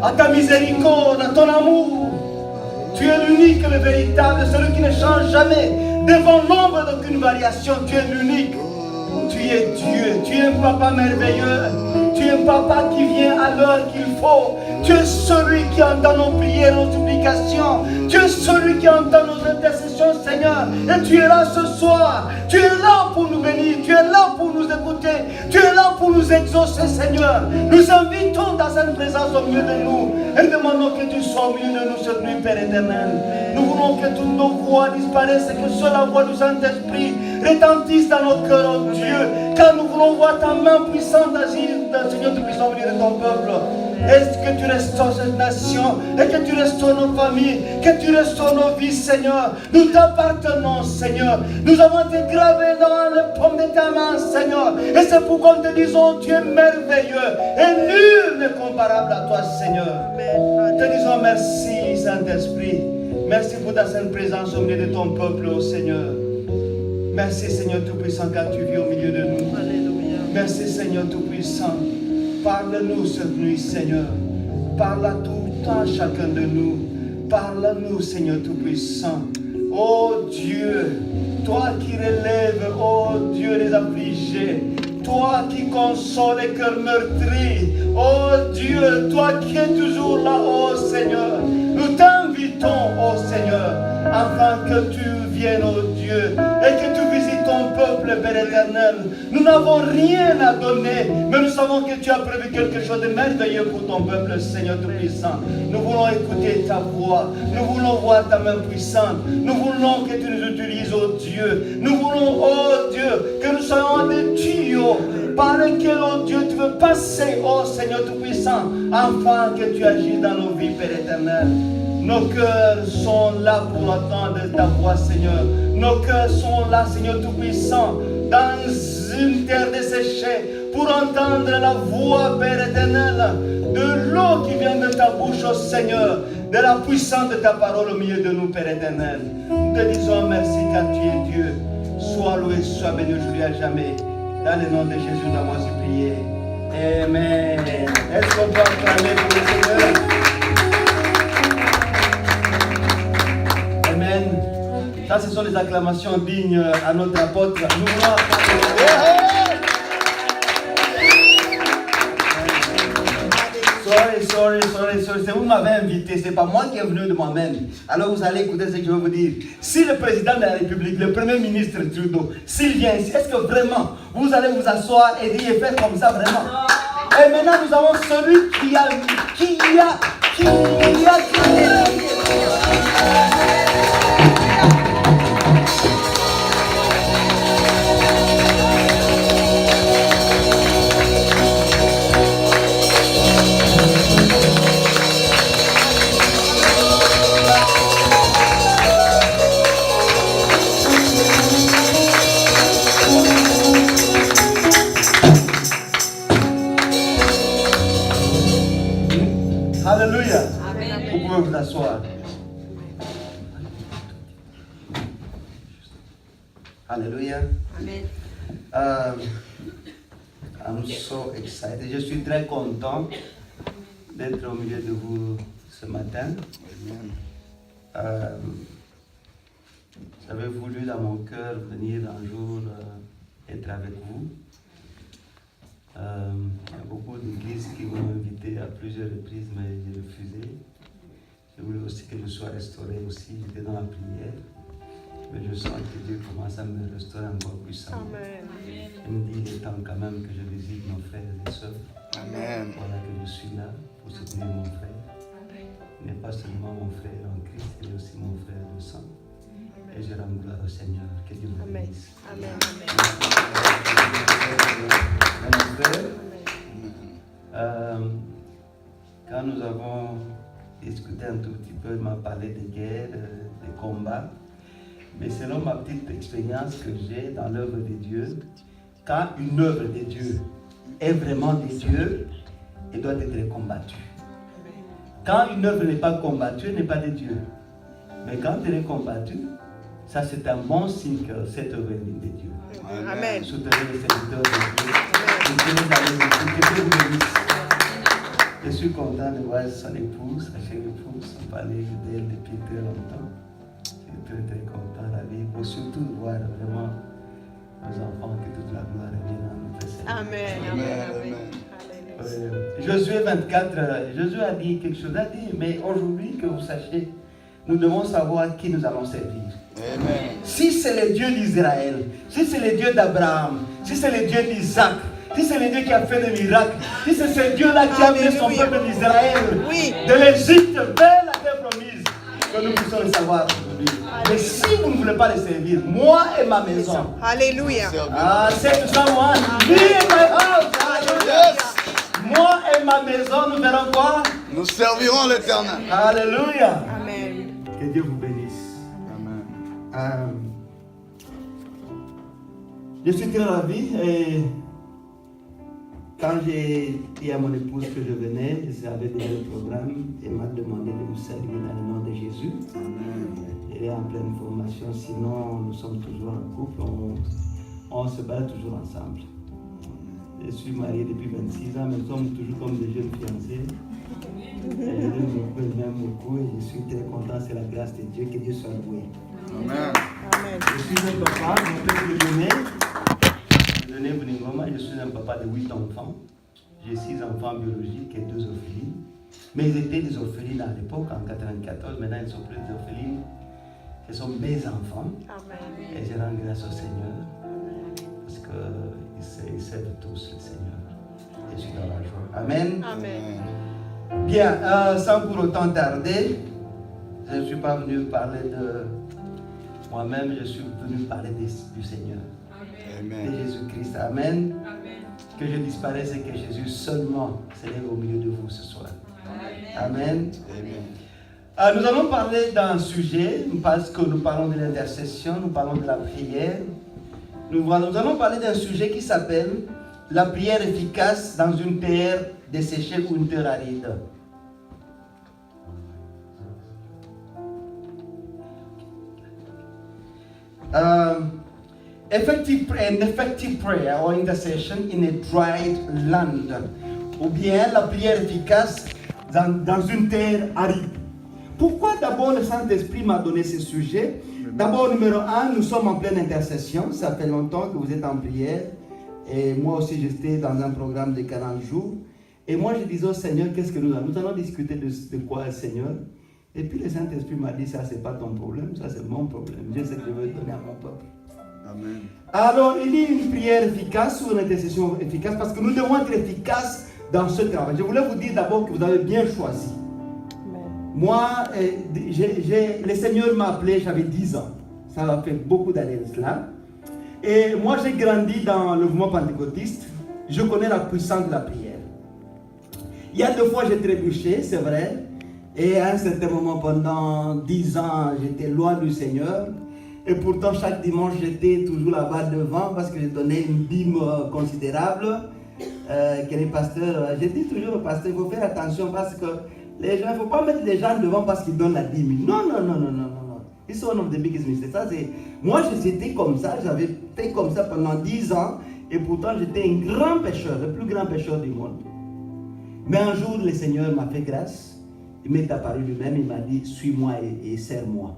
À ta miséricorde, à ton amour. Tu es l'unique, le véritable, celui qui ne change jamais. Devant l'ombre d'aucune variation, tu es l'unique. Tu es Dieu, tu es un papa merveilleux. Tu es un papa qui vient à l'heure qu'il faut. Tu es celui qui entend nos prières, nos supplications. Tu es celui qui entend nos intercessions, Seigneur. Et tu es là ce soir. Tu es là pour nous bénir. Tu es là pour nous écouter. Tu es là pour nous exaucer, Seigneur. Nous invitons dans cette présence au milieu de nous. Et demandons que tu sois au milieu de nous cette nuit, Père éternel. Nous voulons que toutes nos voix disparaissent et que seule la voix du Saint-Esprit retentisse dans nos cœurs, oh Dieu. Car nous voulons voir ta main puissante agir, Seigneur, tu puisses au milieu de ton peuple. Est-ce que tu restaures cette nation et que tu restaures nos familles, que tu restaures nos vies, Seigneur. Nous t'appartenons, Seigneur. Nous avons été gravés dans les paumes de ta main, Seigneur. Et c'est pourquoi nous te disons, tu es merveilleux et nul n'est comparable à toi, Seigneur. Nous te disons merci, Saint-Esprit. Merci pour ta sainte présence au milieu de ton peuple, oh Seigneur. Merci, Seigneur Tout-Puissant, car tu vis au milieu de nous. Alléluia. Merci, Seigneur Tout-Puissant. Parle-nous cette nuit, Seigneur. Parle à tout le temps chacun de nous. Parle-nous, Seigneur Tout-Puissant. Oh Dieu, toi qui relèves, oh Dieu, les affligés. Toi qui consoles les cœurs meurtris. Oh Dieu, toi qui es toujours là, oh Seigneur. Nous t'invitons, oh Seigneur, afin que tu viennes, oh Dieu, et que tu visites ton peuple, Père éternel. Nous n'avons rien à donner, mais nous savons que tu as prévu quelque chose de merveilleux pour ton peuple, Seigneur Tout-Puissant. Nous voulons écouter ta voix, nous voulons voir ta main puissante, nous voulons que tu nous utilises, oh Dieu. Nous voulons, oh Dieu, que nous soyons des tuyaux par lesquels, oh Dieu, tu veux passer, oh Seigneur Tout-Puissant, afin que tu agisses dans nos vies, Père éternel. Nos cœurs sont là pour entendre ta voix, Seigneur. Nos cœurs sont là, Seigneur Tout-Puissant, dans une terre desséchée, pour entendre la voix, Père éternel, de l'eau qui vient de ta bouche, oh Seigneur, de la puissance de ta parole au milieu de nous, Père éternel. Nous te disons merci car tu es Dieu. Sois loué, sois béni aujourd'hui à jamais. Dans le nom de Jésus, nous avons supplié. Amen. Est-ce qu'on peut acclamer pour le Seigneur? Amen. Ça, ce sont les acclamations dignes à notre apôtre. Nous voulons acclamer. Sorry. C'est vous qui m'avez invité, c'est pas moi qui est venu de moi-même. Alors vous allez écouter ce que je vais vous dire. Si le président de la République, le premier ministre Trudeau, s'il vient ici, est-ce que vraiment vous allez vous asseoir et dire et faire comme ça vraiment? Et maintenant nous avons celui qui a Alléluia. Vous pouvez vous asseoir. Alléluia. Amen. I'm so excited. Je suis très content d'être au milieu de vous ce matin. J'avais voulu dans mon cœur venir un jour être avec vous. Il y a beaucoup d'églises qui m'ont invité à plusieurs reprises, mais j'ai refusé. Je voulais aussi que je sois restauré aussi. J'étais dans la prière. Mais je sens que Dieu commence à me restaurer encore puissamment. Amen. Il me dit il est temps quand même que je visite nos frères et sœurs. Amen. Voilà que je suis là pour soutenir mon frère. Il n'est pas seulement mon frère en Christ, il est aussi mon frère de sang. Et je rends gloire au Seigneur. Que Dieu vous Amen. bénisse. Amen. Quand nous avons discuté un tout petit peu, il m'a parlé de guerre, de combats. Mais selon ma petite expérience que j'ai dans l'œuvre de Dieu, quand une œuvre de Dieu est vraiment de Dieu, elle doit être combattue. Quand une œuvre n'est pas combattue, elle n'est pas de Dieu. Mais quand elle est combattue, ça c'est un bon signe que cette œuvre est de Dieu. Amen. Soutenez les serviteurs de Dieu. Soutenez les serviteurs. Que Dieu vous bénisse. Je suis content de voir son épouse, sa chère épouse. On parlait d'elle depuis très longtemps. Je suis très content, ravi. Pour surtout voir vraiment nos enfants, que toute la gloire revienne à notre Seigneur. Amen. Josué 24, Josué a dit quelque chose, mais aujourd'hui que vous sachiez, nous devons savoir qui nous allons servir. Amen. Si c'est le Dieu d'Israël, si c'est le Dieu d'Abraham, si c'est le Dieu d'Isaac, si c'est le Dieu qui a fait des miracles, si c'est ce Dieu-là qui a amené son peuple d'Israël de l'Égypte vers la terre promise, que nous puissions le savoir aujourd'hui. Mais si vous ne voulez pas le servir, moi et ma maison, Alléluia. c'est tout ça, moi, me and my house, Yes. moi et ma maison, nous verrons quoi? Nous servirons l'Éternel. Alléluia. Amen. Que Dieu vous bénisse. Amen. Je suis très ravi et quand j'ai dit à mon épouse que je venais, j'avais déjà le programme et m'a demandé de vous saluer dans le nom de Jésus. Elle est en pleine formation, sinon nous sommes toujours en couple, on se bat toujours ensemble. Je suis marié depuis 26 ans, mais nous sommes toujours comme des jeunes fiancés. Et je l'aime beaucoup et je suis très content, c'est la grâce de Dieu, que Dieu soit loué. Amen. Amen. Je suis un papa, mon père Dieudonné Bouningoma, je suis un papa de 8 enfants. J'ai 6 enfants biologiques et 2 orphelines. Mais ils étaient des orphelines à l'époque, en 1994, maintenant ils ne sont plus des orphelines. Ce sont mes enfants. Amen. Et je rends grâce au Seigneur. Parce qu'ils servent tous le Seigneur. Je suis dans la joie. Amen. Amen. Bien, sans pour autant tarder, je ne suis pas venu parler de moi-même, je suis venu parler du Seigneur, de Amen. Jésus-Christ. Amen. Que je disparaisse et que Jésus seulement s'élève au milieu de vous ce soir. Amen. Nous allons parler d'un sujet, parce que nous parlons de l'intercession, nous parlons de la prière. Nous allons parler d'un sujet qui s'appelle la prière efficace dans une terre desséchée ou une terre aride. an effective prayer or intercession in a dried land. Ou bien la prière efficace dans une terre aride. Pourquoi d'abord le Saint-Esprit m'a donné ce sujet? D'abord, numéro 1, nous sommes en pleine intercession. Ça fait longtemps que vous êtes en prière. Et moi aussi, j'étais dans un programme de 40 jours. Et moi, je disais au Seigneur, qu'est-ce que nous allons? Nous allons discuter de quoi, Seigneur? Et puis le Saint-Esprit m'a dit, ça, c'est pas ton problème, ça, c'est mon problème. Je sais que je veux donner à mon peuple. Amen. Alors, il y a une prière efficace ou une intercession efficace parce que nous devons être efficaces dans ce travail. Je voulais vous dire d'abord que vous avez bien choisi. Moi, le Seigneur m'a appelé, j'avais 10 ans. Ça a fait beaucoup d'années de cela. Et moi, j'ai grandi dans le mouvement pentecôtiste. Je connais la puissance de la prière. Il y a 2 fois, j'ai trébuché, c'est vrai. Et à un certain moment, pendant 10 ans, j'étais loin du Seigneur. Et pourtant, chaque dimanche, j'étais toujours là-bas devant parce que je donnais une dîme considérable. Que les pasteurs, je dis toujours aux pasteurs, il faut faire attention parce que les gens, il ne faut pas mettre les gens devant parce qu'ils donnent la dîme. Non. It's one of the biggest mistakes. Moi, j'étais comme ça, j'avais fait comme ça pendant 10 ans. Et pourtant, j'étais un grand pécheur, le plus grand pécheur du monde. Mais un jour, le Seigneur m'a fait grâce. Il m'est apparu lui-même, il m'a dit, suis-moi et sers-moi.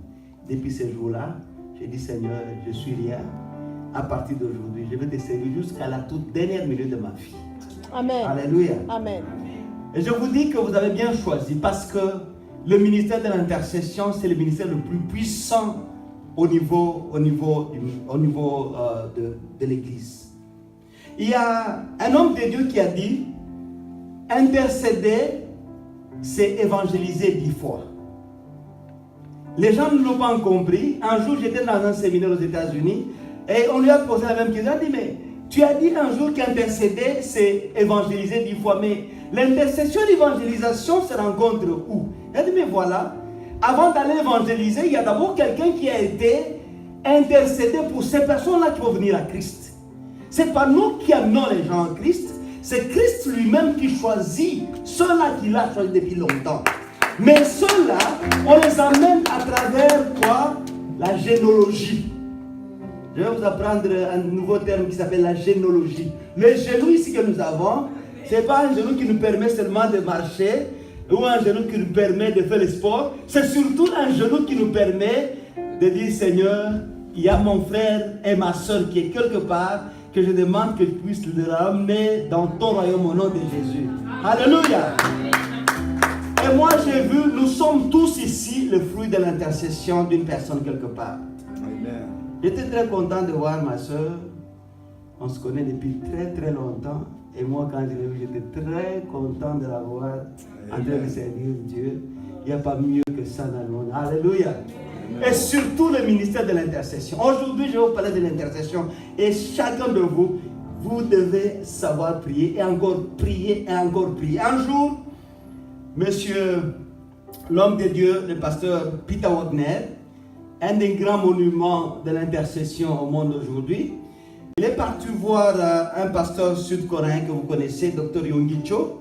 Depuis ce jour-là, j'ai dit, Seigneur, je suis rien. À partir d'aujourd'hui, je vais te servir jusqu'à la toute dernière minute de ma vie. Amen. Alléluia. Amen. Et je vous dis que vous avez bien choisi parce que le ministère de l'intercession, c'est le ministère le plus puissant au niveau de l'Église. Il y a un homme de Dieu qui a dit, intercéder, c'est évangéliser 10 fois. Les gens ne l'ont pas compris. Un jour, j'étais dans un séminaire aux États-Unis et on lui a posé la même question. Il a dit, mais tu as dit un jour qu'intercéder, c'est évangéliser 10 fois. Mais l'intercession et l'évangélisation se rencontrent où? Il a dit, mais voilà, avant d'aller évangéliser, il y a d'abord quelqu'un qui a été intercédé pour ces personnes-là qui vont venir à Christ. Ce n'est pas nous qui amenons les gens à Christ. C'est Christ lui-même qui choisit ceux-là qu'il a choisi depuis longtemps. Mais ceux-là, on les amène à travers quoi? La généalogie. Je vais vous apprendre un nouveau terme qui s'appelle la généalogie. Le genou ici que nous avons, ce n'est pas un genou qui nous permet seulement de marcher ou un genou qui nous permet de faire le sport. C'est surtout un genou qui nous permet de dire, Seigneur, il y a mon frère et ma soeur qui est quelque part, que je demande que tu puisses le ramener dans ton royaume au nom de Jésus. Alléluia. Et moi j'ai vu, nous sommes tous ici le fruit de l'intercession d'une personne quelque part. Amen. J'étais très content de voir ma soeur. On se connaît depuis très longtemps. Et moi quand je l'ai vu, j'étais très content de la voir en train de servir Dieu. Il n'y a pas mieux que ça dans le monde. Alléluia. Et surtout le ministère de l'intercession. Aujourd'hui, je vais vous parler de l'intercession. Et chacun de vous, vous devez savoir prier et encore prier et encore prier. Un jour, monsieur, l'homme de Dieu, le pasteur Peter Wagner, un des grands monuments de l'intercession au monde aujourd'hui, il est parti voir un pasteur sud-coréen que vous connaissez, Dr. Yonggi Cho.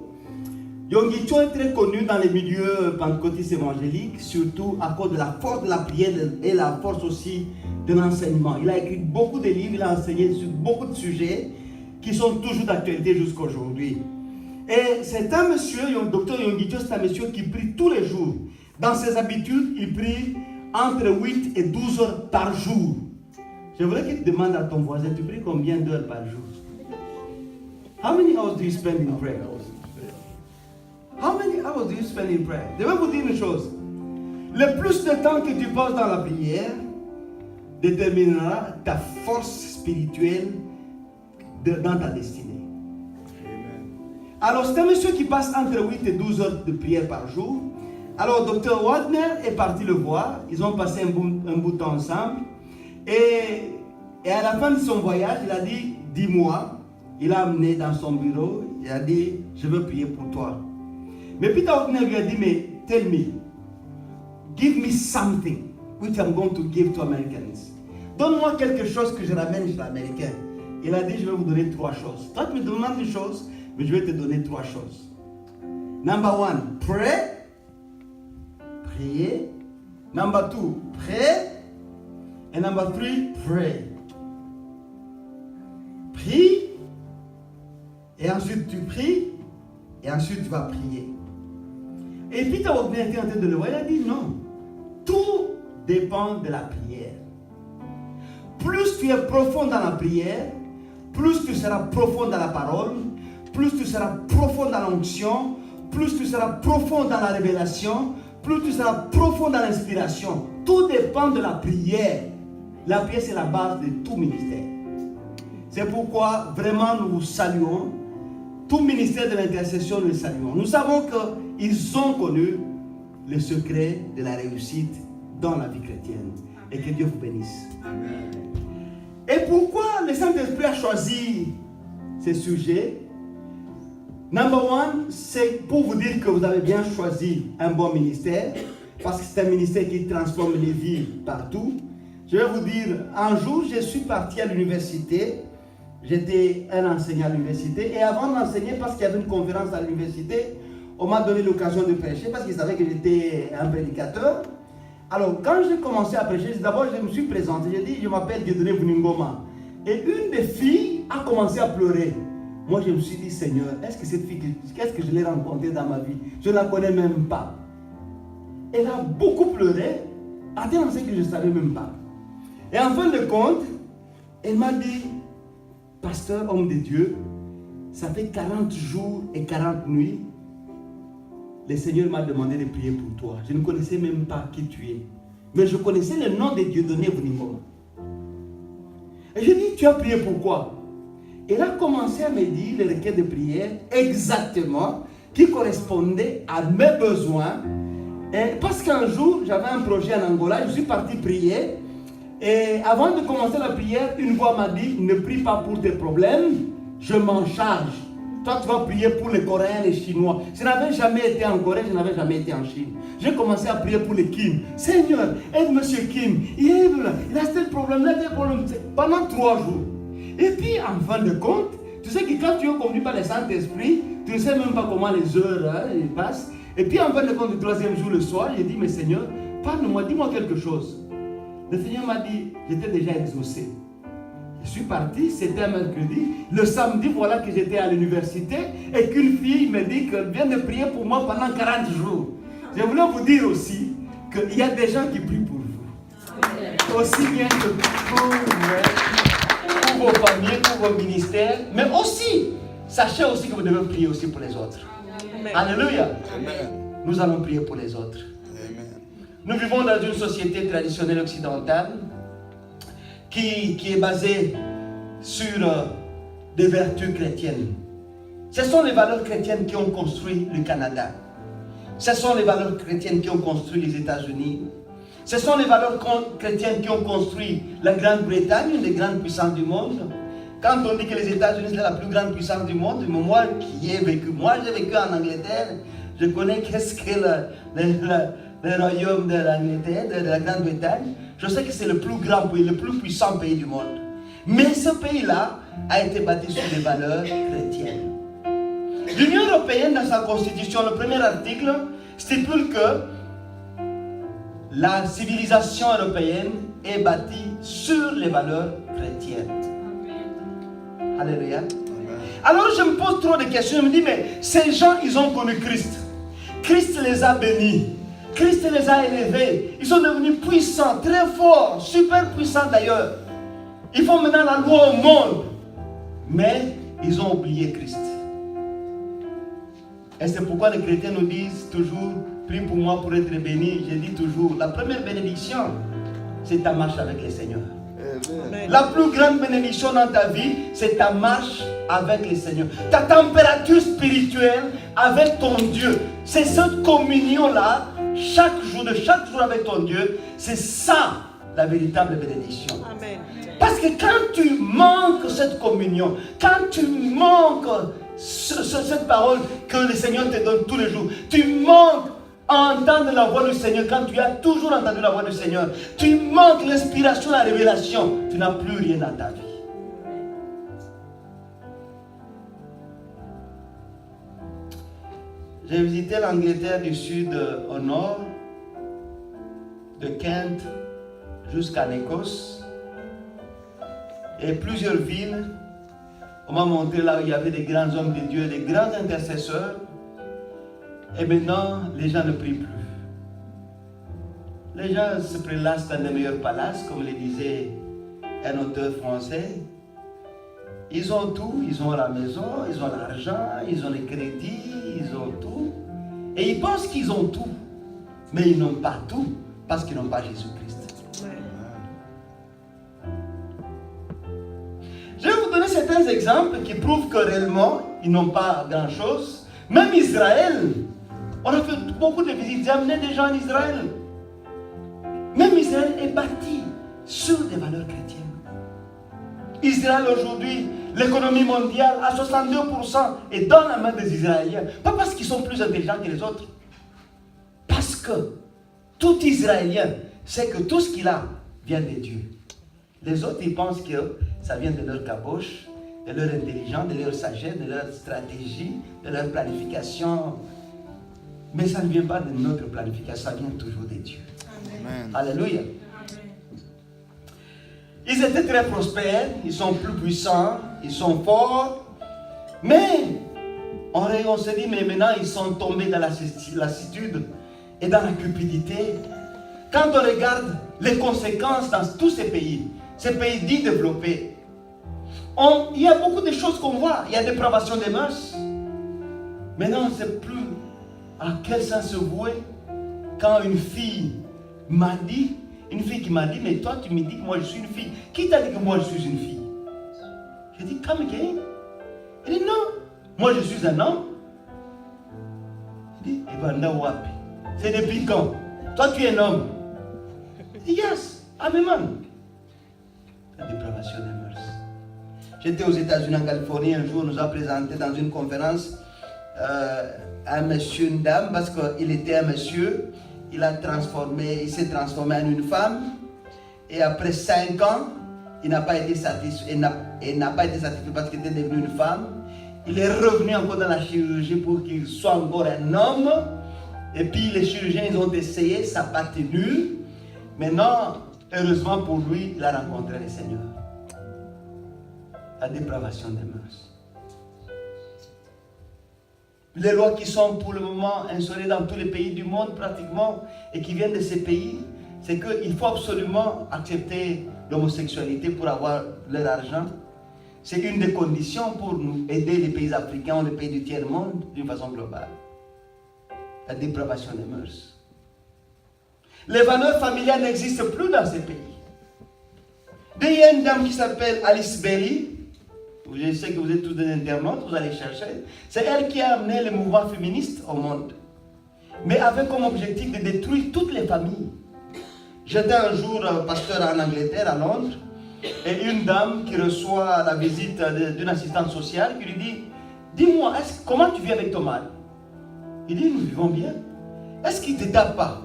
Yonggi Cho est très connu dans les milieux pentecôtistes évangéliques, surtout à cause de la force de la prière et la force aussi de l'enseignement. Il a écrit beaucoup de livres, il a enseigné sur beaucoup de sujets qui sont toujours d'actualité jusqu'à aujourd'hui. Et c'est un monsieur, Dr. Yonggi Cho, c'est un monsieur qui prie tous les jours. Dans ses habitudes, il prie entre 8 et 12 heures par jour. Je voudrais qu'il te demande à ton voisin, tu pries combien d'heures par jour? How many hours do you spend in prayer? How many hours do you spend in prayer? Je vais vous dire une chose. Le plus de temps que tu passes dans la prière déterminera ta force spirituelle dans ta destinée. Alors, c'est un monsieur qui passe entre 8 et 12 heures de prière par jour. Alors, Dr. Wagner est parti le voir. Ils ont passé un bout de temps ensemble. Et à la fin de son voyage, il a dit, dis-moi. Il a amené dans son bureau. Il a dit, je veux prier pour toi. Mais Peter Wagner lui a dit, mais tell me, give me something which I'm going to give to Americans. Donne-moi quelque chose que je ramène chez l'Américain. Il a dit, je vais vous donner 3 choses. Toi, tu me demandes une chose, mais je vais te donner 3 choses. Number 1, pray. Prier. Number 2, pray. And number 3, pray. pries, et ensuite tu pries, et ensuite tu vas prier. Et Peter Wagner était en train de le voir, il a dit non, tout dépend de la prière. Plus tu es profond dans la prière, plus tu seras profond dans la parole, plus tu seras profond dans l'onction, plus tu seras profond dans la révélation, plus tu seras profond dans l'inspiration. Tout dépend de la prière. La prière, c'est la base de tout ministère. C'est pourquoi vraiment nous vous saluons. Tout ministère de l'intercession, nous le saluons. Nous savons qu'ils ont connu le secret de la réussite dans la vie chrétienne. Et que Dieu vous bénisse. Amen. Et pourquoi le Saint-Esprit a choisi ces sujets? Number one, c'est pour vous dire que vous avez bien choisi un bon ministère, parce que c'est un ministère qui transforme les vies partout. Je vais vous dire, un jour, je suis parti à l'université. J'étais un enseignant à l'université. Et avant d'enseigner, parce qu'il y avait une conférence à l'université, on m'a donné l'occasion de prêcher, parce qu'ils savaient que j'étais un prédicateur. Alors, quand j'ai commencé à prêcher, d'abord, je me suis présenté. J'ai dit, je m'appelle Dieudonné Vuningoma. Et une des filles a commencé à pleurer. Moi, je me suis dit, Seigneur, est-ce que cette fille, qu'est-ce que je l'ai rencontrée dans ma vie? Je ne la connais même pas. Elle a beaucoup pleuré, à tel point que je ne savais même pas. Et en fin de compte, elle m'a dit, pasteur, homme de Dieu, ça fait 40 jours et 40 nuits, le Seigneur m'a demandé de prier pour toi. Je ne connaissais même pas qui tu es. Mais je connaissais le nom de Dieudonné Vuningoma. Et je dis, tu as prié pourquoi? Elle a commencé à me dire les requêtes de prière exactement qui correspondaient à mes besoins. Et parce qu'un jour, j'avais un projet en Angola, je suis parti prier. Et avant de commencer la prière, une voix m'a dit, ne prie pas pour tes problèmes, je m'en charge. Toi, tu vas prier pour les Coréens et les Chinois. Je n'avais jamais été en Corée, je n'avais jamais été en Chine. J'ai commencé à prier pour les Kim. Seigneur, aide M. Kim. Il a tel problème, là, tel problème. Pendant 3 jours. Et puis, en fin de compte, tu sais que quand tu es conduit par le Saint-Esprit, tu ne sais même pas comment les heures passent. Et puis, en fin de compte, le 3e jour, le soir, j'ai dit, mais Seigneur, parle-moi, dis-moi quelque chose. Le Seigneur m'a dit, j'étais déjà exaucé. Je suis parti, c'était un mercredi. Le samedi, voilà que j'étais à l'université et qu'une fille me dit qu'elle vient de prier pour moi pendant 40 jours. Je voulais vous dire aussi qu'il y a des gens qui prient pour vous. Aussi bien que pour vos familles, pour vos ministères, mais aussi, sachez aussi que vous devez prier aussi pour les autres. Amen. Alléluia. Amen. Nous allons prier pour les autres. Amen. Nous vivons dans une société traditionnelle occidentale qui est basée sur des vertus chrétiennes. Ce sont les valeurs chrétiennes qui ont construit le Canada. Ce sont les valeurs chrétiennes qui ont construit les États-Unis. Ce sont les valeurs chrétiennes qui ont construit la Grande-Bretagne, une des grandes puissances du monde. Quand on dit que les États-Unis sont la plus grande puissance du monde, moi qui ai vécu, moi j'ai vécu en Angleterre, je connais qu'est-ce que le royaume de l'Angleterre, de la Grande-Bretagne. Je sais que c'est le plus grand pays, le plus puissant pays du monde. Mais ce pays-là a été bâti sur des valeurs chrétiennes. L'Union européenne, dans sa constitution, le premier article, stipule que la civilisation européenne est bâtie sur les valeurs chrétiennes. Alléluia. Alors je me pose trop de questions. Je me dis, mais ces gens, ils ont connu Christ. Christ les a bénis. Christ les a élevés. Ils sont devenus puissants, très forts, super puissants d'ailleurs. Ils font maintenant la loi au monde. Mais ils ont oublié Christ. Et c'est pourquoi les chrétiens nous disent toujours, prie pour moi pour être béni. Je dis toujours, la première bénédiction, c'est ta marche avec le Seigneur. Amen. La plus grande bénédiction dans ta vie, c'est ta marche avec le Seigneur. Ta température spirituelle avec ton Dieu. C'est cette communion-là, chaque jour avec ton Dieu, c'est ça la véritable bénédiction. Amen. Parce que quand tu manques cette communion, quand tu manques cette parole que le Seigneur te donne tous les jours, tu manques à entendre la voix du Seigneur quand tu as toujours entendu la voix du Seigneur, tu manques l'inspiration, la révélation, tu n'as plus rien dans ta vie. J'ai visité l'Angleterre du sud au nord, de Kent jusqu'à Écosse, et plusieurs villes On m'a montré là où il y avait des grands hommes de Dieu, des grands intercesseurs. Et maintenant, les gens ne prient plus. Les gens se prélassent dans les meilleurs palaces, comme le disait un auteur français. Ils ont tout, ils ont la maison, ils ont l'argent, ils ont les crédits, ils ont tout. Et ils pensent qu'ils ont tout. Mais ils n'ont pas tout, parce qu'ils n'ont pas Jésus-Christ. Je vais vous donner certains exemples qui prouvent que réellement, ils n'ont pas grand-chose. Même Israël, on a fait beaucoup de visites, j'ai amené des gens en Israël. Même Israël est bâti sur des valeurs chrétiennes. Israël aujourd'hui, l'économie mondiale à 62% est dans la main des Israéliens. Pas parce qu'ils sont plus intelligents que les autres. Parce que tout Israélien sait que tout ce qu'il a vient de Dieu. Les autres, ils pensent que ça vient de leur caboche, de leur intelligence, de leur sagesse, de leur stratégie, de leur planification. Mais ça ne vient pas de notre planification, ça vient toujours de Dieu. Amen. Alléluia. Ils étaient très prospères, ils sont plus puissants, ils sont forts. Mais on se dit, mais maintenant ils sont tombés dans la lassitude et dans la cupidité. Quand on regarde les conséquences dans tous ces pays dits développés, il y a beaucoup de choses qu'on voit. Il y a dépravation des mœurs. Maintenant, on ne sait plus à quel sens se vouer quand une fille m'a dit, mais toi tu me dis que moi je suis une fille. Qui t'a dit que moi je suis une fille? J'ai dit, come again. Il dit, non, moi je suis un homme. Il dit, Wapi. C'est depuis quand? Toi tu es un homme. Il dit, yes, I'm a man. La dépravation des mœurs. J'étais aux États-Unis, en Californie, un jour, on nous a présenté dans une conférence un monsieur, une dame, parce qu'il était un monsieur, il s'est transformé en une femme, et après 5 ans, il n'a pas été satisfait, parce qu'il était devenu une femme. Il est revenu encore dans la chirurgie pour qu'il soit encore un homme, et puis les chirurgiens, ils ont essayé, ça n'a pas tenu. Maintenant, heureusement pour lui, il a rencontré le Seigneur. La dépravation des mœurs. Les lois qui sont pour le moment instaurées dans tous les pays du monde pratiquement et qui viennent de ces pays, c'est qu'il faut absolument accepter l'homosexualité pour avoir leur argent. C'est une des conditions pour nous aider les pays africains ou les pays du tiers-monde d'une façon globale. La dépravation des mœurs. Les valeurs familiales n'existent plus dans ces pays. Il y a une dame qui s'appelle Alice Bailey. Je sais que vous êtes tous des internautes, vous allez chercher. C'est elle qui a amené le mouvement féministe au monde. Mais avec comme objectif de détruire toutes les familles. J'étais un jour pasteur en Angleterre, à Londres, et une dame qui reçoit la visite d'une assistante sociale qui lui dit, dis-moi, comment tu vis avec ton mari? Il dit, nous vivons bien. Est-ce qu'il ne te tape pas?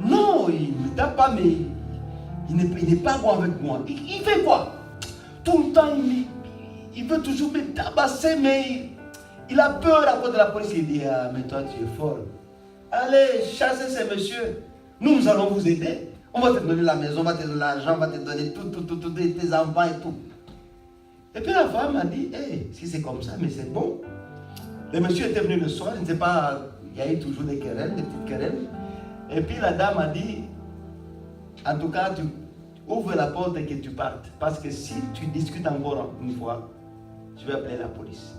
Non, il ne me tape pas, mais il n'est pas bon avec moi. Il fait quoi? Tout le temps, il veut toujours me tabasser, mais il a peur à cause de la police. Il dit, ah, mais toi, tu es fort. Allez, chassez ces messieurs. Nous allons vous aider. On va te donner la maison, on va te donner l'argent, on va te donner tout, tes enfants et tout. Et puis la femme a dit, hey, si c'est comme ça, mais c'est bon. Le monsieur était venu le soir, je ne sais pas, il y a eu toujours des querelles, des petites querelles. Et puis la dame a dit, en tout cas, tu ouvres la porte et que tu partes. Parce que si tu discutes encore une fois, je vais appeler la police.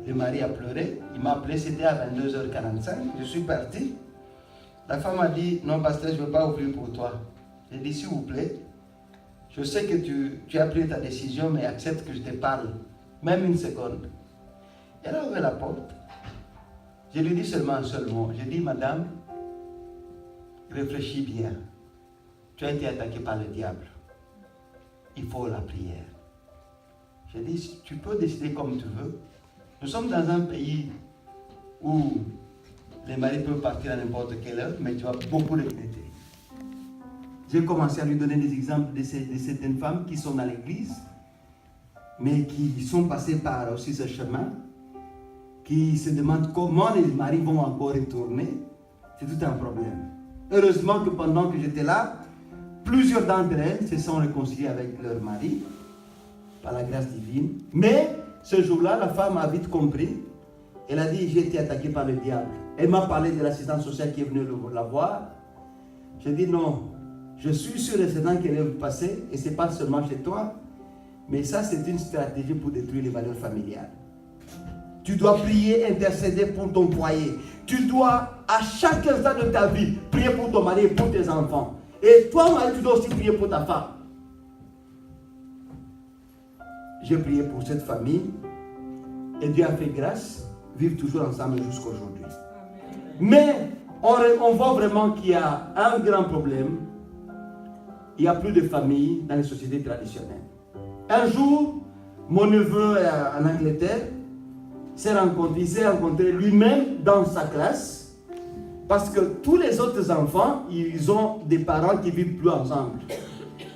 Le mari a pleuré, il m'a appelé, c'était à 22h45, je suis parti. La femme a dit, non pasteur, je ne veux pas ouvrir pour toi. J'ai dit, s'il vous plaît, je sais que tu as pris ta décision, mais accepte que je te parle, même une seconde. Elle a ouvert la porte. Je lui ai dit seulement un seul mot. J'ai dit, madame, réfléchis bien. Tu as été attaqué par le diable. Il faut la prière. J'ai dit, tu peux décider comme tu veux. Nous sommes dans un pays où les maris peuvent partir à n'importe quelle heure, mais tu vas beaucoup regretter. J'ai commencé à lui donner des exemples de certaines femmes qui sont dans l'église, mais qui sont passées par aussi ce chemin, qui se demandent comment les maris vont encore retourner. C'est tout un problème. Heureusement que pendant que j'étais là, plusieurs d'entre elles se sont réconciliées avec leur mari. par la grâce divine. Mais ce jour-là, la femme a vite compris. Elle a dit, j'ai été attaquée par le diable. Elle m'a parlé de l'assistante sociale qui est venue la voir. J'ai dit non, je suis sûr et certain qu'elle est passée, et ce n'est pas seulement chez toi, mais ça c'est une stratégie pour détruire les valeurs familiales. Tu dois prier, intercéder pour ton foyer. Tu dois, à chaque instant de ta vie, prier pour ton mari et pour tes enfants. Et toi, mari, tu dois aussi prier pour ta femme. J'ai prié pour cette famille, et Dieu a fait grâce, vivre toujours ensemble jusqu'à aujourd'hui. Mais on voit vraiment qu'il y a un grand problème. Il n'y a plus de famille dans les sociétés traditionnelles. Un jour, mon neveu en Angleterre il s'est rencontré lui-même dans sa classe parce que tous les autres enfants, ils ont des parents qui ne vivent plus ensemble.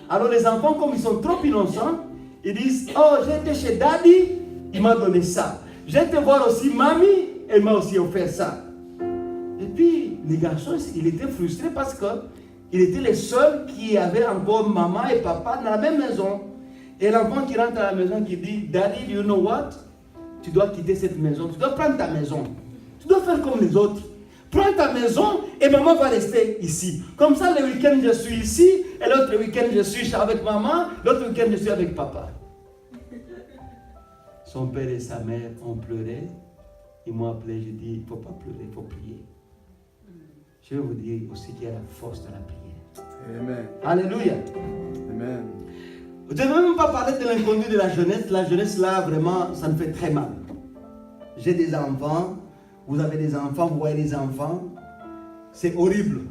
Alors les enfants, comme ils sont trop innocents, ils disent « Oh, j'étais chez Daddy, il m'a donné ça. J'étais voir aussi Mamie, elle m'a aussi offert ça. » Et puis, les garçons, il était frustré parce qu'il était le seul qui avait encore maman et papa dans la même maison. Et l'enfant qui rentre à la maison qui dit, Daddy, you know what? Tu dois quitter cette maison, tu dois prendre ta maison. Tu dois faire comme les autres. Prends ta maison et maman va rester ici. Comme ça, le week-end, je suis ici, et l'autre week-end, je suis avec maman, l'autre week-end, je suis avec papa. Son père et sa mère ont pleuré. Ils m'ont appelé, j'ai dit, il ne faut pas pleurer, il faut prier. Je vais vous dire aussi qu'il y a la force de la prière. Amen. Alléluia. Amen. Je ne vais même pas parler de l'inconnu de la jeunesse. La jeunesse, là, vraiment, ça me fait très mal. J'ai des enfants. Vous avez des enfants, vous voyez des enfants. C'est horrible.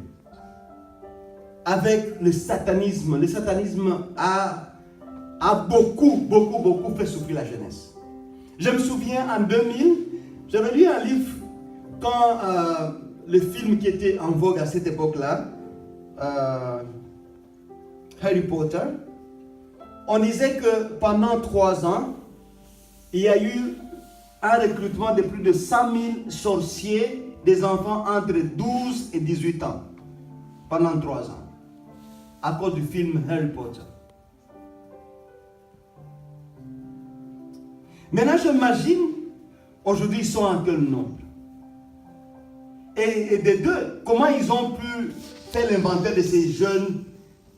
Avec le satanisme a beaucoup fait souffrir la jeunesse. Je me souviens, en 2000, j'avais lu un livre quand le film qui était en vogue à cette époque-là, Harry Potter, on disait que pendant 3 ans, il y a eu un recrutement de plus de 100 000 sorciers, des enfants entre 12 et 18 ans, pendant 3 ans, à cause du film Harry Potter. Maintenant, j'imagine, aujourd'hui, ils sont en quel nombre? Et des deux, comment ils ont pu faire l'inventaire de ces jeunes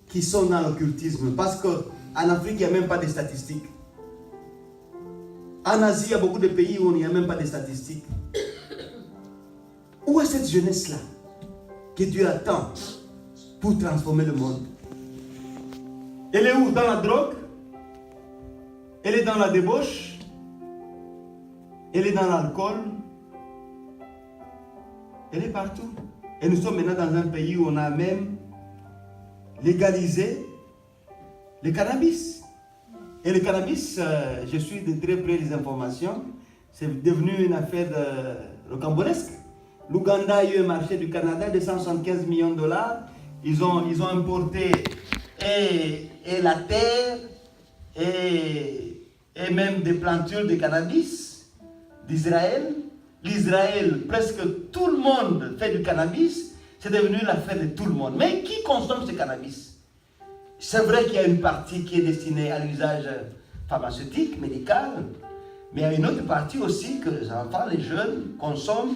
qui sont dans l'occultisme? Parce qu'en Afrique, il n'y a même pas de statistiques. En Asie, il y a beaucoup de pays où il n'y a même pas de statistiques. Où est cette jeunesse-là que Dieu attend pour transformer le monde? Elle est où? Dans la drogue? Elle est dans la débauche? Elle est dans l'alcool? Elle est partout. Et nous sommes maintenant dans un pays où on a même légalisé le cannabis. Et le cannabis, je suis de très près des informations, c'est devenu une affaire rocambolesque. L'Ouganda a eu un marché du Canada de 175 millions de $. Ils ont importé et la terre et même des plantures de cannabis d'Israël. L'Israël, presque tout le monde fait du cannabis, c'est devenu l'affaire de tout le monde. Mais qui consomme ce cannabis? C'est vrai qu'il y a une partie qui est destinée à l'usage pharmaceutique, médical, mais il y a une autre partie aussi que les enfants, les jeunes consomment.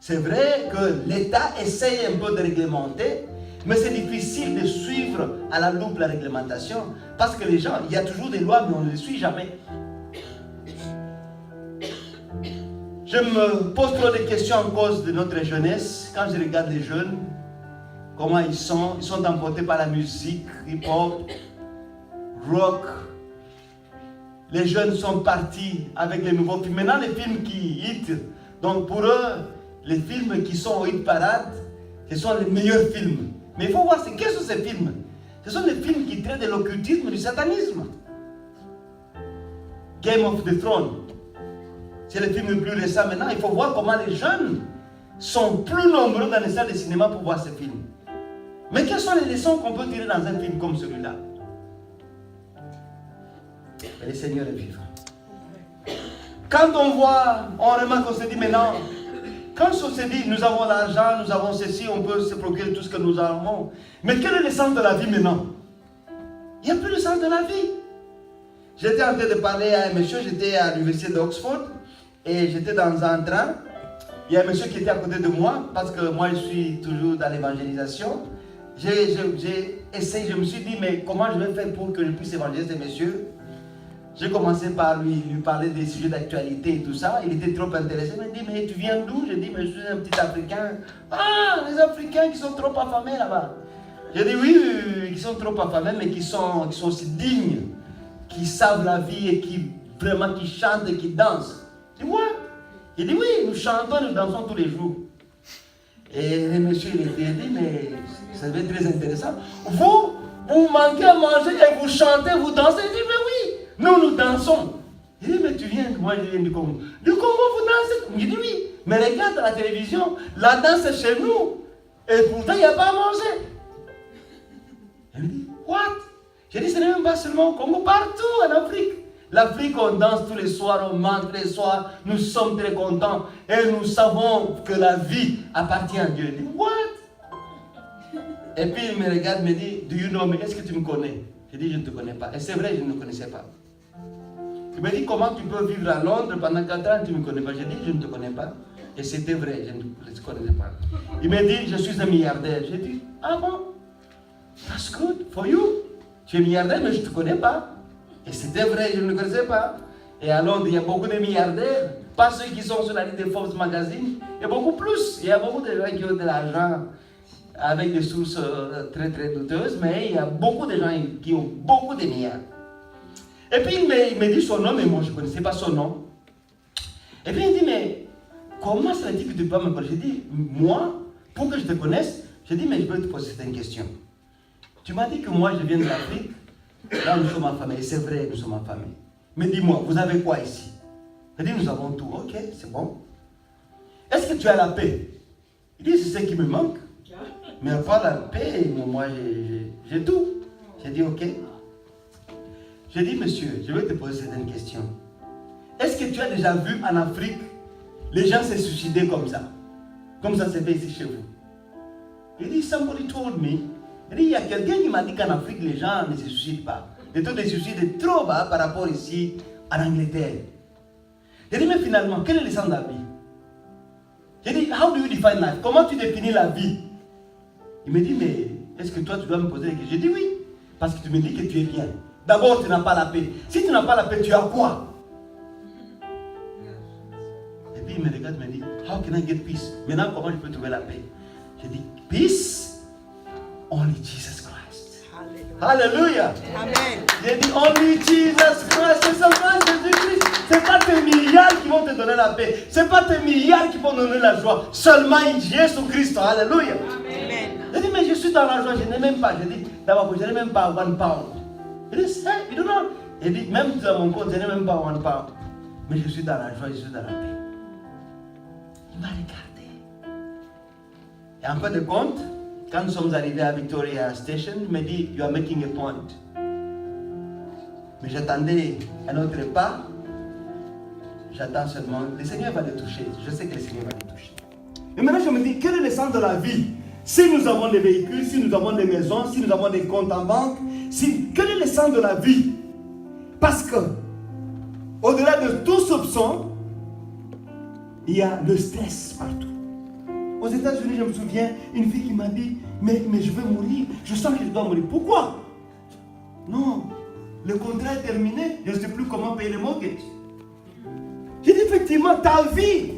C'est vrai que l'État essaye un peu de réglementer, mais c'est difficile de suivre à la loupe la réglementation, parce que les gens, il y a toujours des lois, mais on ne les suit jamais. Je me pose trop de questions en cause de notre jeunesse. Quand je regarde les jeunes, comment ils sont emportés par la musique, hip-hop, rock. Les jeunes sont partis avec les nouveaux films. Maintenant, les films qui hit, donc pour eux, les films qui sont au hit parade, ce sont les meilleurs films. Mais il faut voir, quels sont ces films? Ce sont les films qui traitent de l'occultisme, du satanisme. Game of the Thrones. C'est le film le plus récent maintenant. Il faut voir comment les jeunes sont plus nombreux dans les salles de cinéma pour voir ces films. Mais quelles sont les leçons qu'on peut tirer dans un film comme celui-là? Le Seigneur est vivant. Quand on voit, on remarque, on se dit maintenant, quand on se dit nous avons l'argent, nous avons ceci, on peut se procurer tout ce que nous avons. Mais quel est le sens de la vie maintenant? Il n'y a plus le sens de la vie. J'étais en train de parler à un monsieur, j'étais à l'université d'Oxford et j'étais dans un train. Il y a un monsieur qui était à côté de moi parce que moi je suis toujours dans l'évangélisation. J'ai essayé, je me suis dit, mais comment je vais faire pour que je puisse évangéliser ce monsieur? J'ai commencé par lui parler des sujets d'actualité et tout ça. Il était trop intéressé. Il m'a dit, mais tu viens d'où? J'ai dit, mais je suis un petit Africain. Ah, les Africains qui sont trop affamés là-bas. J'ai dit, oui, qui sont trop affamés, mais qui sont aussi dignes, qui savent la vie et qui vraiment qui chantent et qui dansent. Tu vois? Il dit, oui, nous chantons, nous dansons tous les jours. Et le monsieur, il était dit, mais ça devait être très intéressant. Vous manquez à manger et vous chantez, vous dansez. Il dit, mais oui. Nous dansons. Il dit, mais tu viens, moi je viens du Congo. Du Congo, vous dansez? Il dit, oui. Mais regarde à la télévision, la danse est chez nous. Et pourtant, il n'y a pas à manger. Il me dit, what? J'ai dit, ce n'est même pas seulement au Congo, partout en Afrique. L'Afrique, on danse tous les soirs, on mange tous les soirs. Nous sommes très contents. Et nous savons que la vie appartient à Dieu. Il dit, what? Et puis il me regarde, me dit, do you know me? Est-ce que tu me connais? J'ai dit, je ne te connais pas. Et c'est vrai, je ne me connaissais pas. Il m'a dit, comment tu peux vivre à Londres pendant 4 ans, tu ne me connais pas? J'ai dit, je ne te connais pas. Et c'était vrai, je ne te connaissais pas. Il m'a dit, je suis un milliardaire. J'ai dit, ah bon? That's good for you. Tu es milliardaire, mais je ne te connais pas. Et c'était vrai, je ne le connaissais pas. Et à Londres, il y a beaucoup de milliardaires. Pas ceux qui sont sur la liste de Forbes Magazine. Il y a beaucoup plus. Il y a beaucoup de gens qui ont de l'argent avec des sources très très douteuses. Mais il y a beaucoup de gens qui ont beaucoup de milliards. Et puis il me dit son nom, mais moi je ne connaissais pas son nom. Et puis il me dit, mais comment ça dit que tu peux pas me connaître? J'ai dit, moi, pour que je te connaisse, j'ai dit, mais je peux te poser certaines questions. Tu m'as dit que moi je viens de l'Afrique, là nous sommes affamés, et c'est vrai, nous sommes affamés. Mais dis-moi, vous avez quoi ici? J'ai dit, nous avons tout, ok, c'est bon. Est-ce que tu as la paix? Il dit, c'est ce qui me manque. Mais à part la paix, moi j'ai tout. J'ai dit, ok. J'ai dit, monsieur, je vais te poser certaines questions. Est-ce que tu as déjà vu en Afrique les gens se suicider comme ça se fait ici chez vous? Il dit, somebody told me. Il dit, il y a quelqu'un qui m'a dit qu'en Afrique, les gens ne se suicident pas. Le taux de suicide est trop bas par rapport ici en Angleterre. J'ai dit, mais finalement, quel est le sens de la vie? J'ai dit, how do you define life? Comment tu définis la vie? Il me dit, mais est-ce que toi tu dois me poser des questions? J'ai dit oui, parce que tu me dis que tu es bien. D'abord, tu n'as pas la paix. Si tu n'as pas la paix, tu as quoi? Et puis il me regarde et me dit, how can I get peace? Maintenant, comment je peux trouver la paix? J'ai dit, peace, only Jesus Christ. Alléluia. Amen. J'ai dit, only Jesus Christ. C'est seulement Jésus-Christ. Ce n'est pas tes milliards qui vont te donner la paix. Ce n'est pas tes milliards qui vont te donner la joie. Seulement Jésus-Christ. Alléluia. Amen. J'ai dit, mais je suis dans la joie. Je n'ai même pas. J'ai dit, d'abord, je n'ai même pas 1 pound. Il dit, you don't know. Il dit, même dans mon compte, je n'ai même pas 1 pound. Mais je suis dans la joie, je suis dans la paix. Il m'a regardé. Et en fin de compte, quand nous sommes arrivés à Victoria Station, il m'a dit, you are making a point. Mais j'attendais un autre pas. J'attends seulement, le Seigneur va le toucher. Je sais que le Seigneur va le toucher. Et maintenant je me dis, quel est le sens de la vie? Si nous avons des véhicules, si nous avons des maisons, si nous avons des comptes en banque, quel est le sens de la vie? Parce que, au-delà de tout soupçon, il y a le stress partout. Aux États-Unis, je me souviens, une fille qui m'a dit, mais je veux mourir, je sens que je dois mourir. Pourquoi? Non, le contrat est terminé, je ne sais plus comment payer le mortgage. J'ai dit, effectivement, ta vie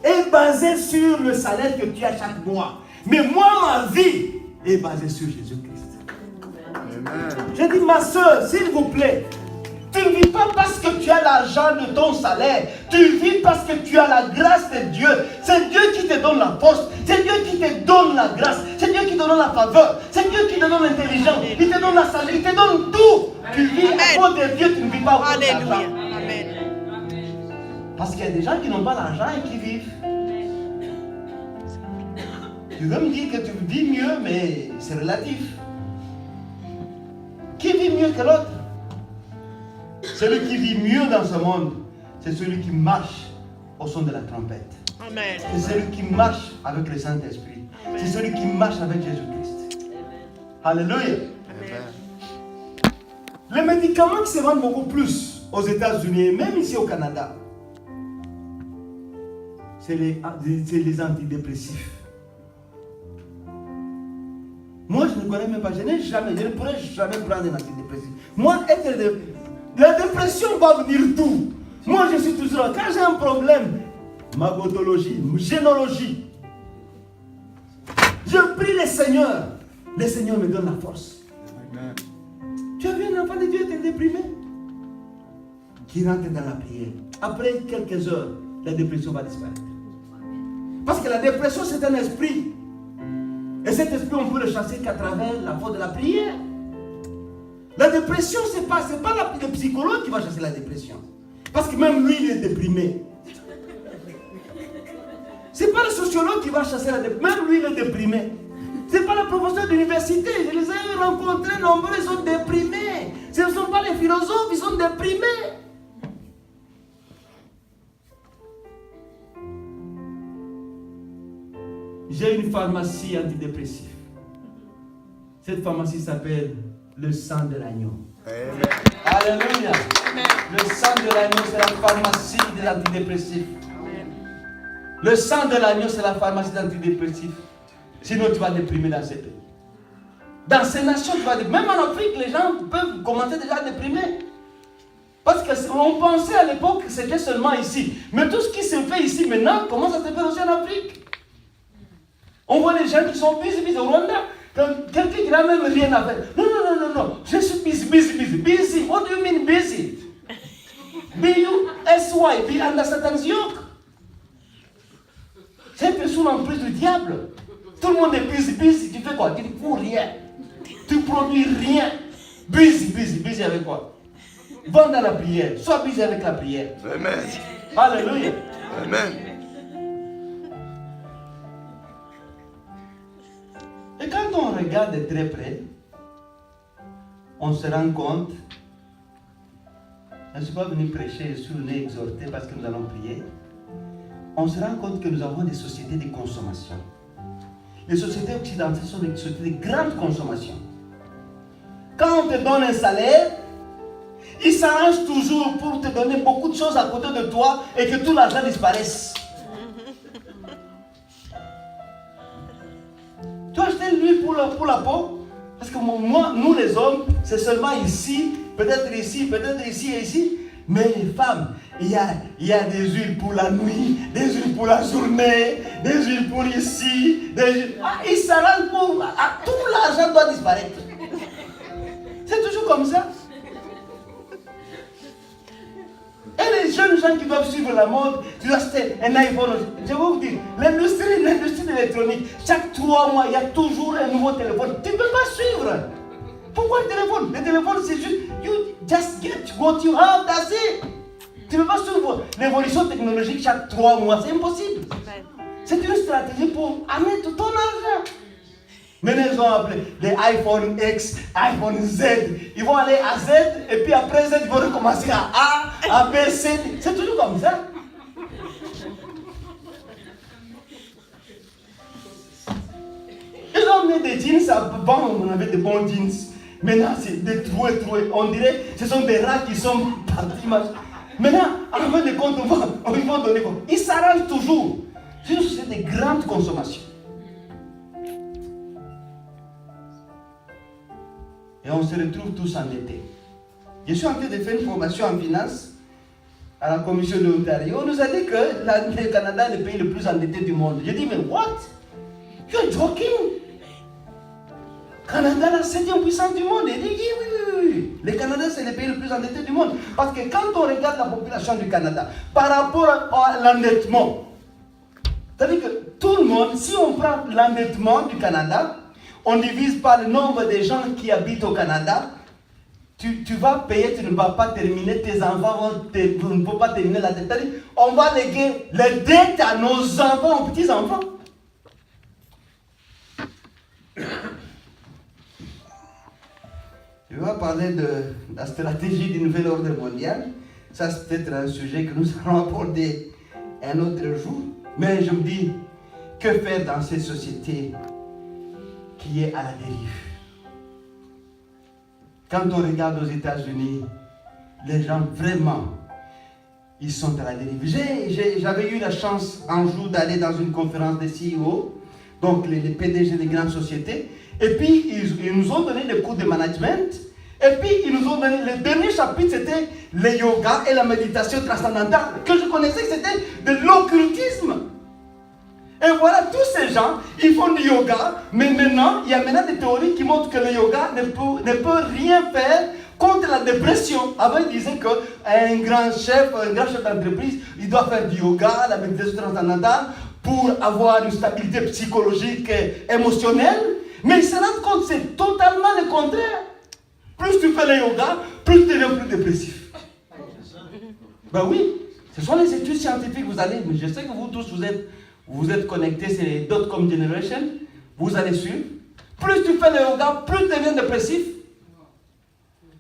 est basée sur le salaire que tu as chaque mois. Mais moi, ma vie est basée sur Jésus-Christ. J'ai dit, ma soeur, s'il vous plaît, tu ne vis pas parce que tu as l'argent de ton salaire. Tu vis parce que tu as la grâce de Dieu. C'est Dieu qui te donne la force. C'est Dieu qui te donne la grâce. C'est Dieu qui te donne la faveur. C'est Dieu qui te donne l'intelligence. Il te donne la sagesse. Il te donne tout. Tu vis à cause de Dieu. Tu ne vis pas au cause de l'argent. Parce qu'il y a des gens qui n'ont pas l'argent et qui vivent. Tu veux me dire que tu vis mieux, mais c'est relatif. Qui vit mieux que l'autre? Celui qui vit mieux dans ce monde, c'est celui qui marche au son de la trompette. Amen. C'est celui qui marche avec le Saint-Esprit. C'est celui qui marche avec Jésus-Christ. Alléluia. Amen. Les médicaments qui se vendent beaucoup plus aux États-Unis et même ici au Canada, c'est les antidépressifs. Moi, je ne connais même pas, je ne pourrais jamais prendre un antidépressif. Moi, la dépression va venir d'où? Moi, je suis toujours là. Quand j'ai un problème, magotologie, génologie, je prie le Seigneur me donne la force. Amen. Tu as vu un enfant de Dieu être déprimé? Qui rentre dans la prière. Après quelques heures, la dépression va disparaître. Parce que la dépression, c'est un esprit. Et cet esprit, on peut le chasser qu'à travers la voie de la prière. La dépression, ce n'est pas le psychologue qui va chasser la dépression. Parce que même lui, il est déprimé. Ce n'est pas le sociologue qui va chasser la dépression. Même lui, il est déprimé. Ce n'est pas le professeur d'université. Je les ai rencontrés nombreux, ils sont déprimés. Ce ne sont pas les philosophes, ils sont déprimés. J'ai une pharmacie antidépressive. Cette pharmacie s'appelle le sang de l'agneau. Amen. Alléluia. Le sang de l'agneau, c'est la pharmacie des antidépressifs. Le sang de l'agneau, c'est la pharmacie des antidépressifs. Sinon, tu vas déprimer dans ces pays. Dans ces nations, tu vas déprimer. Même en Afrique, les gens peuvent commencer déjà à déprimer. Parce qu'on pensait à l'époque que c'était seulement ici. Mais tout ce qui se fait ici maintenant commence à se faire aussi en Afrique. On voit les gens qui sont busy au Rwanda. Quelqu'un qui n'a même rien à faire. Non. Je suis busy. Busy. What do you mean busy? B-U-S-Y. Be under Satan's yoke. C'est une personne en plus du diable. Tout le monde est busy. Tu fais quoi? Tu ne fous rien. Tu produis rien. Busy avec quoi? Va dans la prière. Sois busy avec la prière. Amen. Alléluia. Amen. Et quand on regarde de très près, on se rend compte, je ne suis pas venu prêcher, je suis venu exhorter parce que nous allons prier. On se rend compte que nous avons des sociétés de consommation. Les sociétés occidentales sont des sociétés de grande consommation. Quand on te donne un salaire, ils s'arrangent toujours pour te donner beaucoup de choses à côté de toi et que tout l'argent disparaisse. Tu as acheté l'huile pour la peau? Parce que moi, nous les hommes, c'est seulement ici, peut-être ici et ici. Mais les femmes, il y a des huiles pour la nuit, des huiles pour la journée, des huiles pour ici, ils s'arrangent pour... tout l'argent doit disparaître. C'est toujours comme ça. Et les jeunes gens qui doivent suivre la mode, tu dois acheter un iPhone. Je vais vous dire, l'industrie de l'électronique, chaque 3 mois, il y a toujours un nouveau téléphone. Tu ne peux pas suivre. Pourquoi le téléphone? Le téléphone, c'est juste, you just get what you have, that's it. Tu ne peux pas suivre l'évolution technologique chaque 3 mois, c'est impossible. C'est une stratégie pour amener tout ton argent. Maintenant, ils ont appelé les iPhone X, iPhone Z. Ils vont aller à Z, et puis après Z, ils vont recommencer à A, à B, C. C'est toujours comme ça. Ils ont mis des jeans, avant on avait de bons jeans. Maintenant, c'est des troués. On dirait que ce sont des rats qui sont partis. Maintenant, en fin de compte, on va donner quoi? Ils s'arrangent toujours. C'est une société de grande consommation. Et on se retrouve tous endettés. Je suis en train de faire une formation en finance à la Commission de l'Ontario. On nous a dit que le Canada est le pays le plus endetté du monde. Je dis, mais what? You're joking? Canada, la 7e puissance du monde. Il dit, oui. Le Canada, c'est le pays le plus endetté du monde. Parce que quand on regarde la population du Canada, par rapport à l'endettement, c'est-à-dire que tout le monde, si on prend l'endettement du Canada, on divise par le nombre de gens qui habitent au Canada, tu vas payer, tu ne vas pas terminer, tes enfants vous ne pouvez pas terminer la dette. On va léguer les dettes à nos enfants, aux petits-enfants. Je vais parler de la stratégie du nouvel ordre mondial. Ça, c'est peut-être un sujet que nous allons aborder un autre jour. Mais je me dis, que faire dans cette société qui est à la dérive? Quand on regarde aux États-Unis, les gens vraiment, ils sont à la dérive. J'avais eu la chance un jour d'aller dans une conférence des CEO, donc les PDG des grandes sociétés, et puis ils nous ont donné des cours de management, et puis ils nous ont donné, le dernier chapitre c'était le yoga et la méditation transcendantale, que je connaissais que c'était de l'occultisme. Et voilà, tous ces gens, ils font du yoga, mais maintenant, il y a maintenant des théories qui montrent que le yoga ne peut rien faire contre la dépression. Avant, ils disaient qu'un grand chef d'entreprise, il doit faire du yoga, la méditation transcendantale, pour avoir une stabilité psychologique et émotionnelle. Mais ils se rendent compte que c'est totalement le contraire. Plus tu fais le yoga, plus tu deviens plus dépressif. Ben oui, ce sont les études scientifiques, vous allez, mais je sais que vous tous, vous êtes connectés, c'est les .com Generation, vous allez suivre. Plus tu fais le yoga, plus tu deviens dépressif.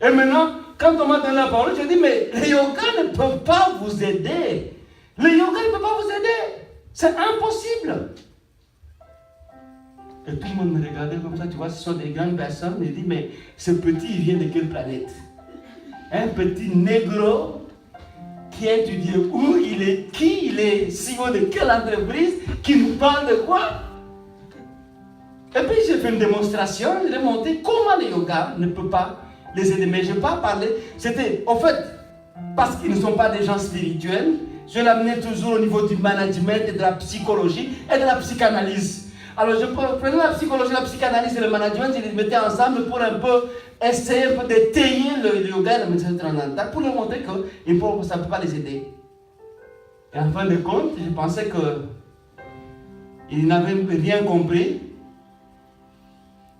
Et maintenant, quand on m'a donné la parole, je dis, mais le yoga ne peut pas vous aider. Le yoga ne peut pas vous aider. C'est impossible. Et tout le monde me regardait comme ça, tu vois, ce sont des grandes personnes. Ils disent, mais ce petit, il vient de quelle planète? Un petit négro qui a étudié où il est, qui il est, CEO de quelle entreprise, qui nous parle de quoi? Et puis j'ai fait une démonstration, j'ai montré comment le yoga ne peut pas les aider. Mais je n'ai pas parlé, c'était, en fait, parce qu'ils ne sont pas des gens spirituels, je l'amenais toujours au niveau du management et de la psychologie et de la psychanalyse. Alors je prenais la psychologie, la psychanalyse et le management, je les mettais ensemble pour un peu essayer un peu d'étayer le yoga et la méditation transcendantale pour leur montrer que ça ne peut pas les aider. Et en fin de compte, je pensais qu'ils n'avaient rien compris.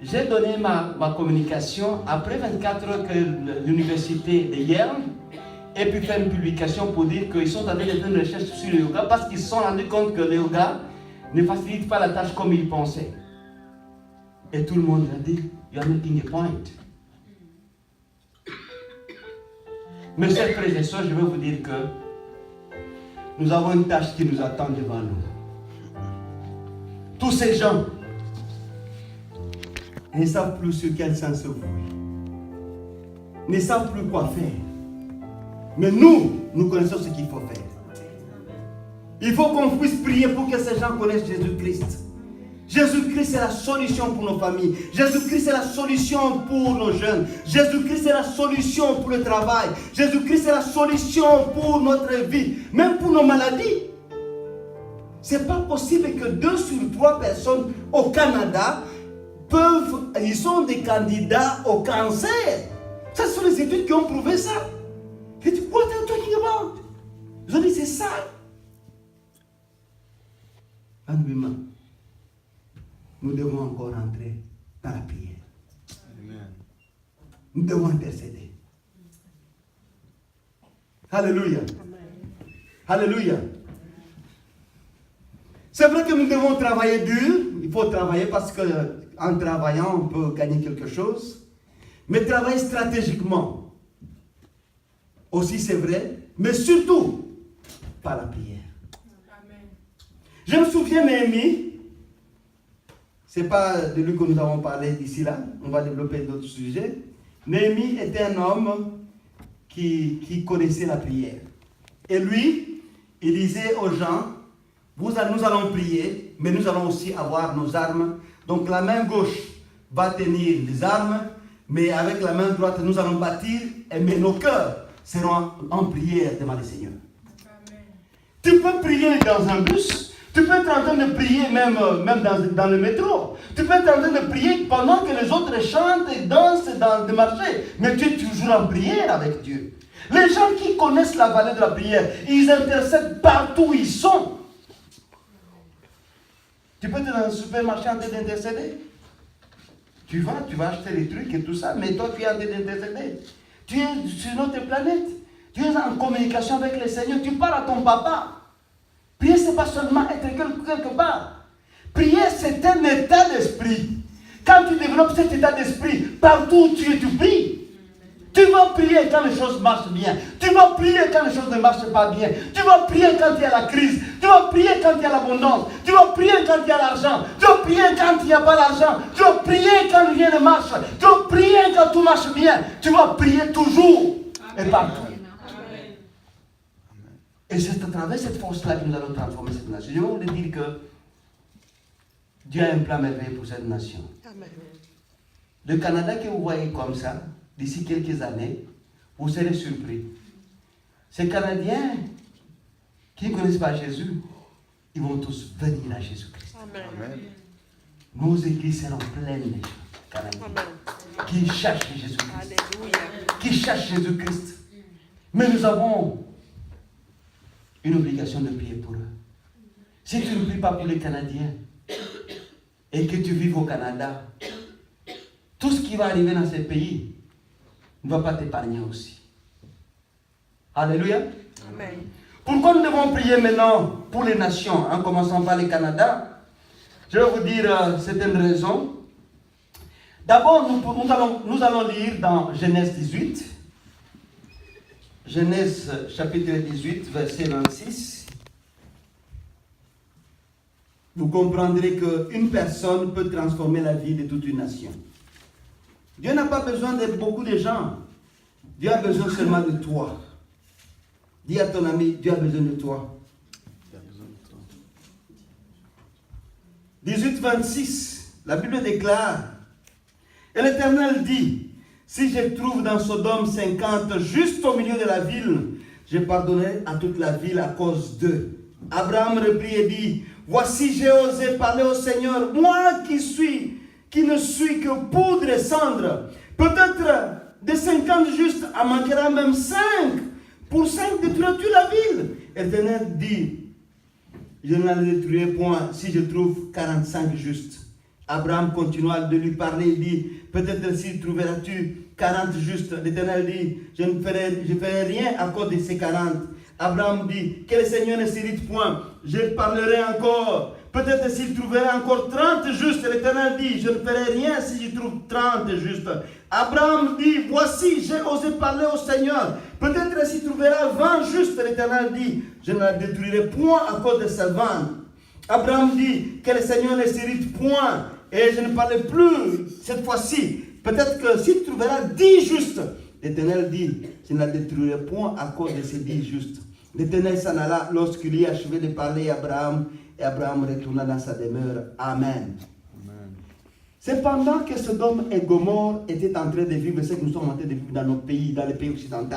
J'ai donné ma communication après 24 heures que l'université de Yale ait pu faire une publication pour dire qu'ils sont en train de faire une recherche sur le yoga parce qu'ils se sont rendus compte que le yoga ne facilite pas la tâche comme ils pensaient. Et tout le monde a dit, you are making a point. Mes chers frères et sœurs, je veux vous dire que nous avons une tâche qui nous attend devant nous. Tous ces gens ne savent plus sur quel sens se vouer, ne savent plus quoi faire. Mais nous connaissons ce qu'il faut faire. Il faut qu'on puisse prier pour que ces gens connaissent Jésus-Christ. Jésus-Christ est la solution pour nos familles. Jésus-Christ est la solution pour nos jeunes. Jésus-Christ est la solution pour le travail. Jésus-Christ est la solution pour notre vie, même pour nos maladies. Ce n'est pas possible que 2 sur 3 personnes au Canada ils sont des candidats au cancer. Ça, ce sont les études qui ont prouvé ça. Je dis, what are you talking about? Ils ont dit, c'est ça. Nous devons encore entrer dans la prière. Amen. Nous devons intercéder. Alléluia. Alléluia. C'est vrai que nous devons travailler dur. Il faut travailler parce qu'en travaillant, on peut gagner quelque chose. Mais travailler stratégiquement. Aussi, c'est vrai. Mais surtout, par la prière. Amen. Je me souviens, Néhémie. Ce n'est pas de lui que nous avons parlé d'ici là. On va développer d'autres sujets. Néhémie était un homme qui connaissait la prière. Et lui, il disait aux gens, nous allons prier, mais nous allons aussi avoir nos armes. Donc la main gauche va tenir les armes, mais avec la main droite, nous allons bâtir, mais nos cœurs seront en prière devant le Seigneur. Amen. Tu peux prier dans un bus, tu peux être en train de prier même dans le métro. Tu peux être en train de prier pendant que les autres chantent et dansent dans le marché. Mais tu es toujours en prière avec Dieu. Les gens qui connaissent la valeur de la prière, ils intercèdent partout où ils sont. Tu peux être dans un supermarché en train d'intercéder. Tu vas acheter les trucs et tout ça, mais toi tu es en train d'intercéder. Tu es sur notre planète. Tu es en communication avec le Seigneur. Tu parles à ton papa. Prier, ce n'est pas seulement être quelque part. Prier, c'est un état d'esprit. Quand tu développes cet état d'esprit, partout où tu es, tu pries. Tu vas prier quand les choses marchent bien. Tu vas prier quand les choses ne marchent pas bien. Tu vas prier quand il y a la crise. Tu vas prier quand il y a l'abondance. Tu vas prier quand il y a l'argent. Tu vas dois prier quand il n'y a pas d'argent. Tu dois prier quand rien ne marche. Tu dois prier quand tout marche bien. Tu vas prier toujours et partout. Et c'est à travers cette force-là que nous allons transformer cette nation. Je vais vous dire que Dieu a un plan merveilleux pour cette nation. Le Canada que vous voyez comme ça, d'ici quelques années, vous serez surpris. Ces Canadiens qui ne connaissent pas Jésus, ils vont tous venir à Jésus-Christ. Amen. Nos églises seront pleines de Canadiens qui cherchent Jésus-Christ. Qui cherchent Jésus-Christ. Mais nous avons une obligation de prier pour eux. Si tu ne pries pas pour les Canadiens et que tu vives au Canada, tout ce qui va arriver dans ces pays ne va pas t'épargner aussi. Alléluia. Amen. Pourquoi nous devons prier maintenant pour les nations, en commençant par le Canada? Je vais vous dire certaines raisons. D'abord, nous allons lire dans Genèse 18. Genèse chapitre 18, verset 26. Vous comprendrez qu'une personne peut transformer la vie de toute une nation. Dieu n'a pas besoin de beaucoup de gens. Dieu a besoin seulement de toi. Dis à ton ami, Dieu a besoin de toi. 18, 26, la Bible déclare, et l'Éternel dit, si je trouve dans Sodome 50 juste au milieu de la ville, je pardonnerai à toute la ville à cause d'eux. Abraham reprit et dit, voici j'ai osé parler au Seigneur, moi qui ne suis que poudre et cendre. Peut-être de 50 justes en manquera même 5. Pour 5 détruiras-tu la ville? L'Éternel dit, je ne la détruirai point si je trouve 45 justes. Abraham continua de lui parler, il dit, peut-être si trouveras-tu 40 justes. L'Éternel dit, je ne ferai rien à cause de ces 40. Abraham dit, que le Seigneur ne s'irrite point, je parlerai encore. Peut-être s'il trouverait encore 30 justes. L'Éternel dit, je ne ferai rien si je trouve 30 justes. Abraham dit, voici, j'ai osé parler au Seigneur. Peut-être s'il trouvera 20 justes. L'Éternel dit, je ne la détruirai point à cause de ces 20. Abraham dit, que le Seigneur ne s'irrite point. Et je ne parle plus cette fois-ci. Peut-être que s'il trouvera 10 justes. L'Éternel dit, je ne la détruirai point à cause de ces 10 justes. L'Éternel s'en alla lorsqu'il eut achevé de parler à Abraham. Et Abraham retourna dans sa demeure. Amen. Amen. Cependant que Sodome et Gomorrhe étaient en train de vivre ce que nous sommes en train de vivre dans nos pays, dans les pays occidentaux.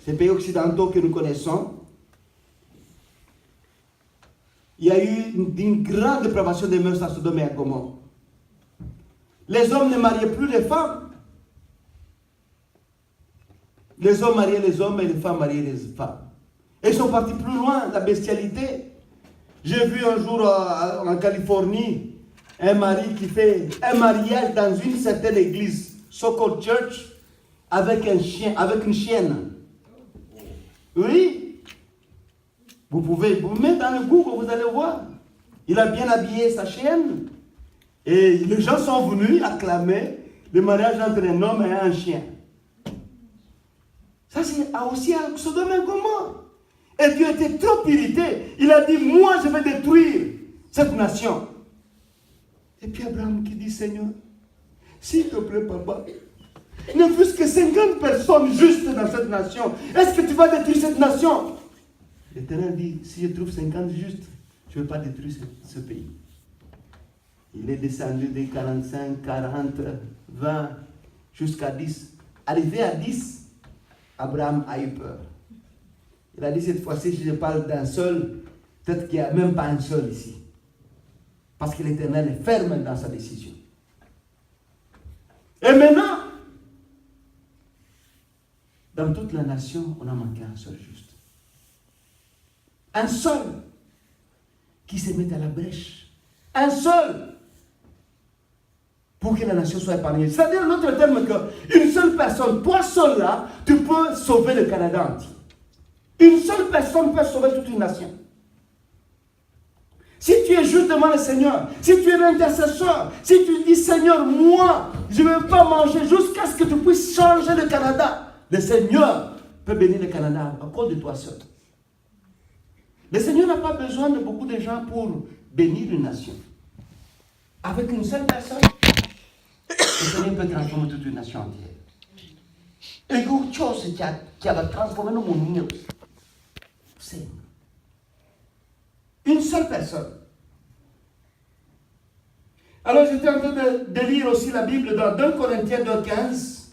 Ces pays occidentaux que nous connaissons, il y a eu une grande dépravation des mœurs à Sodome et à Gomorrhe. Les hommes ne mariaient plus les femmes. Les hommes mariaient les hommes et les femmes mariaient les femmes. Et ils sont partis plus loin, la bestialité. J'ai vu un jour en Californie un mari qui fait un mariage dans une certaine église, so-called church, avec un chien, avec une chienne. Oui. Vous pouvez vous mettre dans le Google, vous allez voir. Il a bien habillé sa chienne. Et les gens sont venus acclamer le mariage entre un homme et un chien. Ça, c'est aussi à Sodome et Gomorrhe. Et Dieu était trop irrité. Il a dit, moi, je vais détruire cette nation. Et puis Abraham qui dit, Seigneur, s'il te plaît, papa, ne fût-ce que 50 personnes justes dans cette nation, est-ce que tu vas détruire cette nation? L'Éternel dit, si je trouve 50 justes, je ne vais pas détruire ce pays. Il est descendu de 45, 40, 20, jusqu'à 10. Arrivé à 10, Abraham a eu peur. Il a dit, cette fois-ci, si je parle d'un seul, peut-être qu'il n'y a même pas un seul ici. Parce que l'Éternel est ferme dans sa décision. Et maintenant, dans toute la nation, on a manqué un seul juste. Un seul qui se mette à la brèche. Un seul pour que la nation soit épargnée. C'est-à-dire, l'autre terme, qu'une seule personne, toi seul là, tu peux sauver le Canada entier. Une seule personne peut sauver toute une nation. Si tu es juste devant le Seigneur, si tu es l'intercesseur, si tu dis, Seigneur, moi, je ne vais pas manger jusqu'à ce que tu puisses changer le Canada, le Seigneur peut bénir le Canada à cause de toi seul. Le Seigneur n'a pas besoin de beaucoup de gens pour bénir une nation. avec une seule personne, le Seigneur peut transformer toute une nation entière. Et quelque chose qui va transformer le monde, c'est une seule personne. Alors j'étais en train de lire aussi la Bible dans 2 Corinthiens 2,15.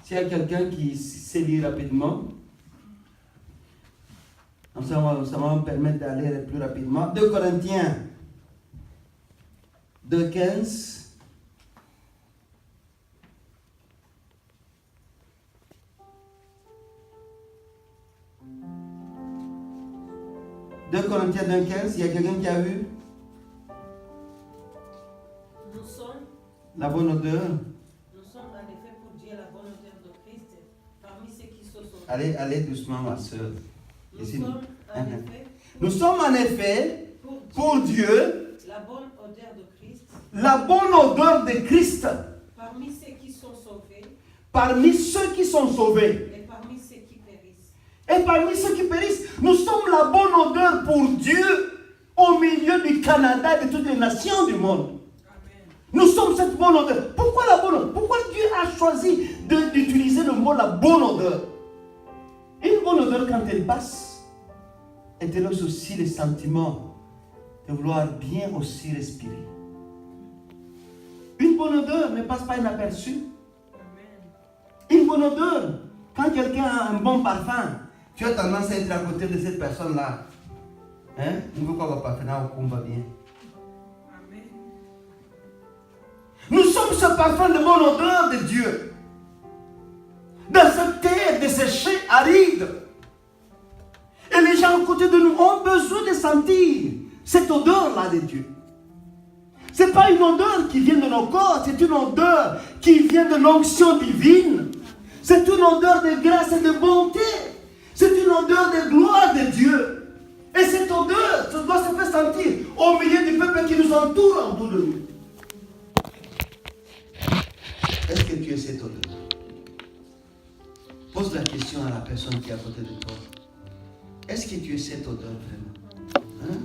S'il y a quelqu'un qui sait lire rapidement, ça va me permettre d'aller plus rapidement. 2 Corinthiens 2,15. « 2 Corinthiens 2,15, il y a quelqu'un qui a vu? Nous sommes La bonne odeur. Nous sommes en effet pour Dieu la bonne odeur de Christ parmi ceux qui sont sauvés. Allez doucement, ma soeur. Nous sommes en effet pour Dieu la bonne odeur de Christ la bonne odeur de Christ parmi ceux qui sont sauvés parmi ceux qui sont sauvés. et parmi ceux qui périssent. Et parmi ceux qui périssent, nous sommes la bonne odeur pour Dieu au milieu du Canada et de toutes les nations du monde. Amen. Nous sommes cette bonne odeur. Pourquoi la bonne odeur? Pourquoi Dieu a choisi d'utiliser le mot la bonne odeur? Une bonne odeur, quand elle passe, elle te laisse aussi le sentiment de vouloir bien aussi respirer. Une bonne odeur ne passe pas inaperçue. Amen. Une bonne odeur, quand quelqu'un a un bon parfum, tu as tendance à être à côté de cette personne-là. Hein? On veut quoi va parfum, on va bien. Amen. Nous sommes ce parfum de bonne odeur de Dieu. Dans cette terre desséchée, aride. Et les gens à côté de nous ont besoin de sentir cette odeur-là de Dieu. Ce n'est pas une odeur qui vient de nos corps, c'est une odeur qui vient de l'onction divine. C'est une odeur de grâce et de bonté. C'est une odeur de gloire de Dieu. Et cette odeur, ça doit se faire sentir au milieu du peuple qui nous entoure autour de nous. Est-ce que tu es cette odeur? Pose la question à la personne qui est à côté de toi. Est-ce que tu es cette odeur vraiment? Hein?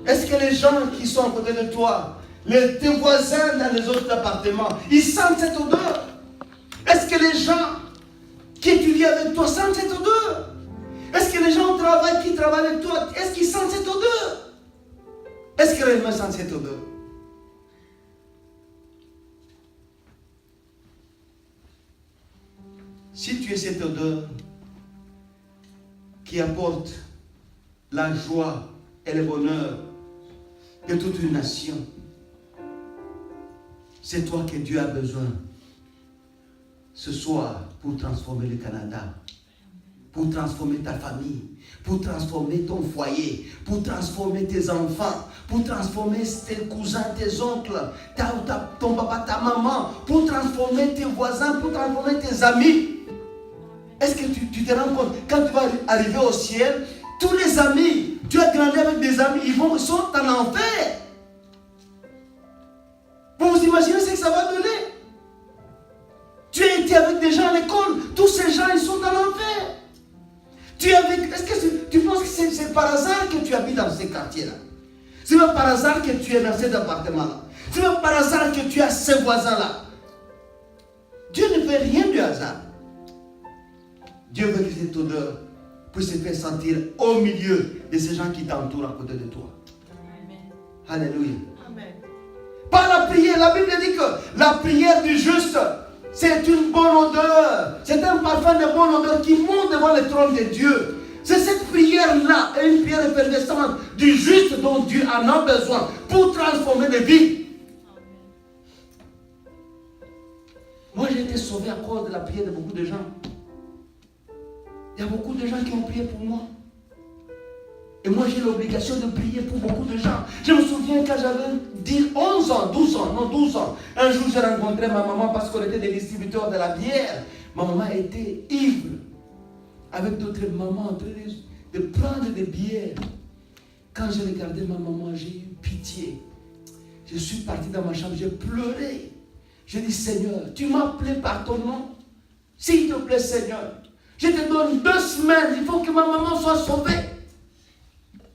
Est-ce que les gens qui sont à côté de toi, tes voisins dans les autres appartements, ils sentent cette odeur? Est-ce que les gens qui étudient avec toi sentent cette odeur? Est-ce que les gens au travail qui travaillent avec toi, est-ce qu'ils sentent cette odeur? Est-ce qu'ils réellement sentent cette odeur? Si tu es cette odeur qui apporte la joie et le bonheur de toute une nation, c'est toi que Dieu a besoin ce soir pour transformer le Canada, pour transformer ta famille, pour transformer ton foyer, pour transformer tes enfants, pour transformer tes cousins, tes oncles, ton papa, ta maman, pour transformer tes voisins, pour transformer tes amis. Est-ce que tu te rends compte, quand tu vas arriver au ciel, tous les amis, tu as grandi avec des amis, ils sont en enfer. Vous vous imaginez ce que ça va donner? Tu as été avec des gens à l'école, tous ces gens, ils sont en enfer. Est-ce que tu penses que c'est par hasard que tu habites dans ces quartiers-là? C'est même par hasard que tu es dans cet appartement-là. C'est même par hasard que tu as ces voisins-là. Dieu ne fait rien du hasard. Dieu veut que cette odeur puisse se faire sentir au milieu de ces gens qui t'entourent à côté de toi. Amen. Alléluia. Amen. Par la prière, la Bible dit que la prière du juste, c'est une bonne odeur. C'est un parfum de bonne odeur qui monte devant le trône de Dieu. C'est cette prière-là, une prière effervescente du juste dont Dieu en a besoin pour transformer des vies. Moi, j'ai été sauvé à cause de la prière de beaucoup de gens. Il y a beaucoup de gens qui ont prié pour moi. Et moi, j'ai l'obligation de prier pour beaucoup de gens. Je me souviens quand j'avais 12 ans. Un jour, j'ai rencontré ma maman parce qu'on était des distributeurs de la bière. Ma maman était ivre. Avec d'autres mamans en train de prendre des bières. Quand j'ai regardé ma maman, j'ai eu pitié. Je suis parti dans ma chambre, j'ai pleuré. J'ai dit, Seigneur, tu m'as appelé par ton nom. S'il te plaît, Seigneur, je te donne 2 semaines. Il faut que ma maman soit sauvée.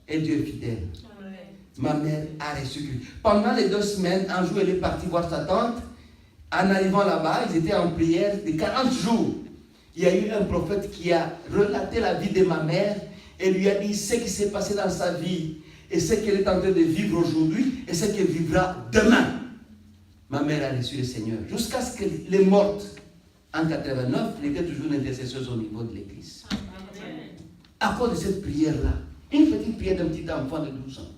Et Dieu est fidèle. Amen. ma mère a reçu Christ. Pendant les 2 semaines, un jour, elle est partie voir sa tante. En arrivant là-bas, ils étaient en prière de 40 jours. Il y a eu un prophète qui a relaté la vie de ma mère et lui a dit ce qui s'est passé dans sa vie et ce qu'elle est en train de vivre aujourd'hui et ce qu'elle vivra demain. Ma mère a reçu le Seigneur. Jusqu'à ce qu'elle est morte en 89, elle était toujours une intercesseuse au niveau de l'église. À cause de cette prière-là, une petite prière d'un petit enfant de 12 ans,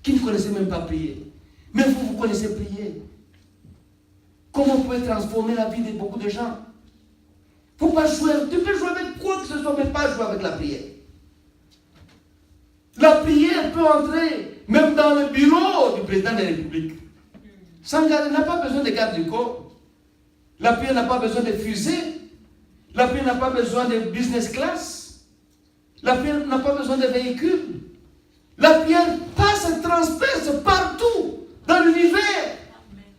qui ne connaissait même pas prier. Mais vous connaissez prier. Comment vous pouvez transformer la vie de beaucoup de gens? Faut pas jouer, tu peux jouer avec quoi que ce soit, mais pas jouer avec la prière. La prière peut entrer même dans le bureau du président de la République. Sans garde, n'a pas besoin de garde du corps. La prière n'a pas besoin de fusée. La prière n'a pas besoin de business class. La prière n'a pas besoin de véhicule. La prière passe et transperce partout dans l'univers.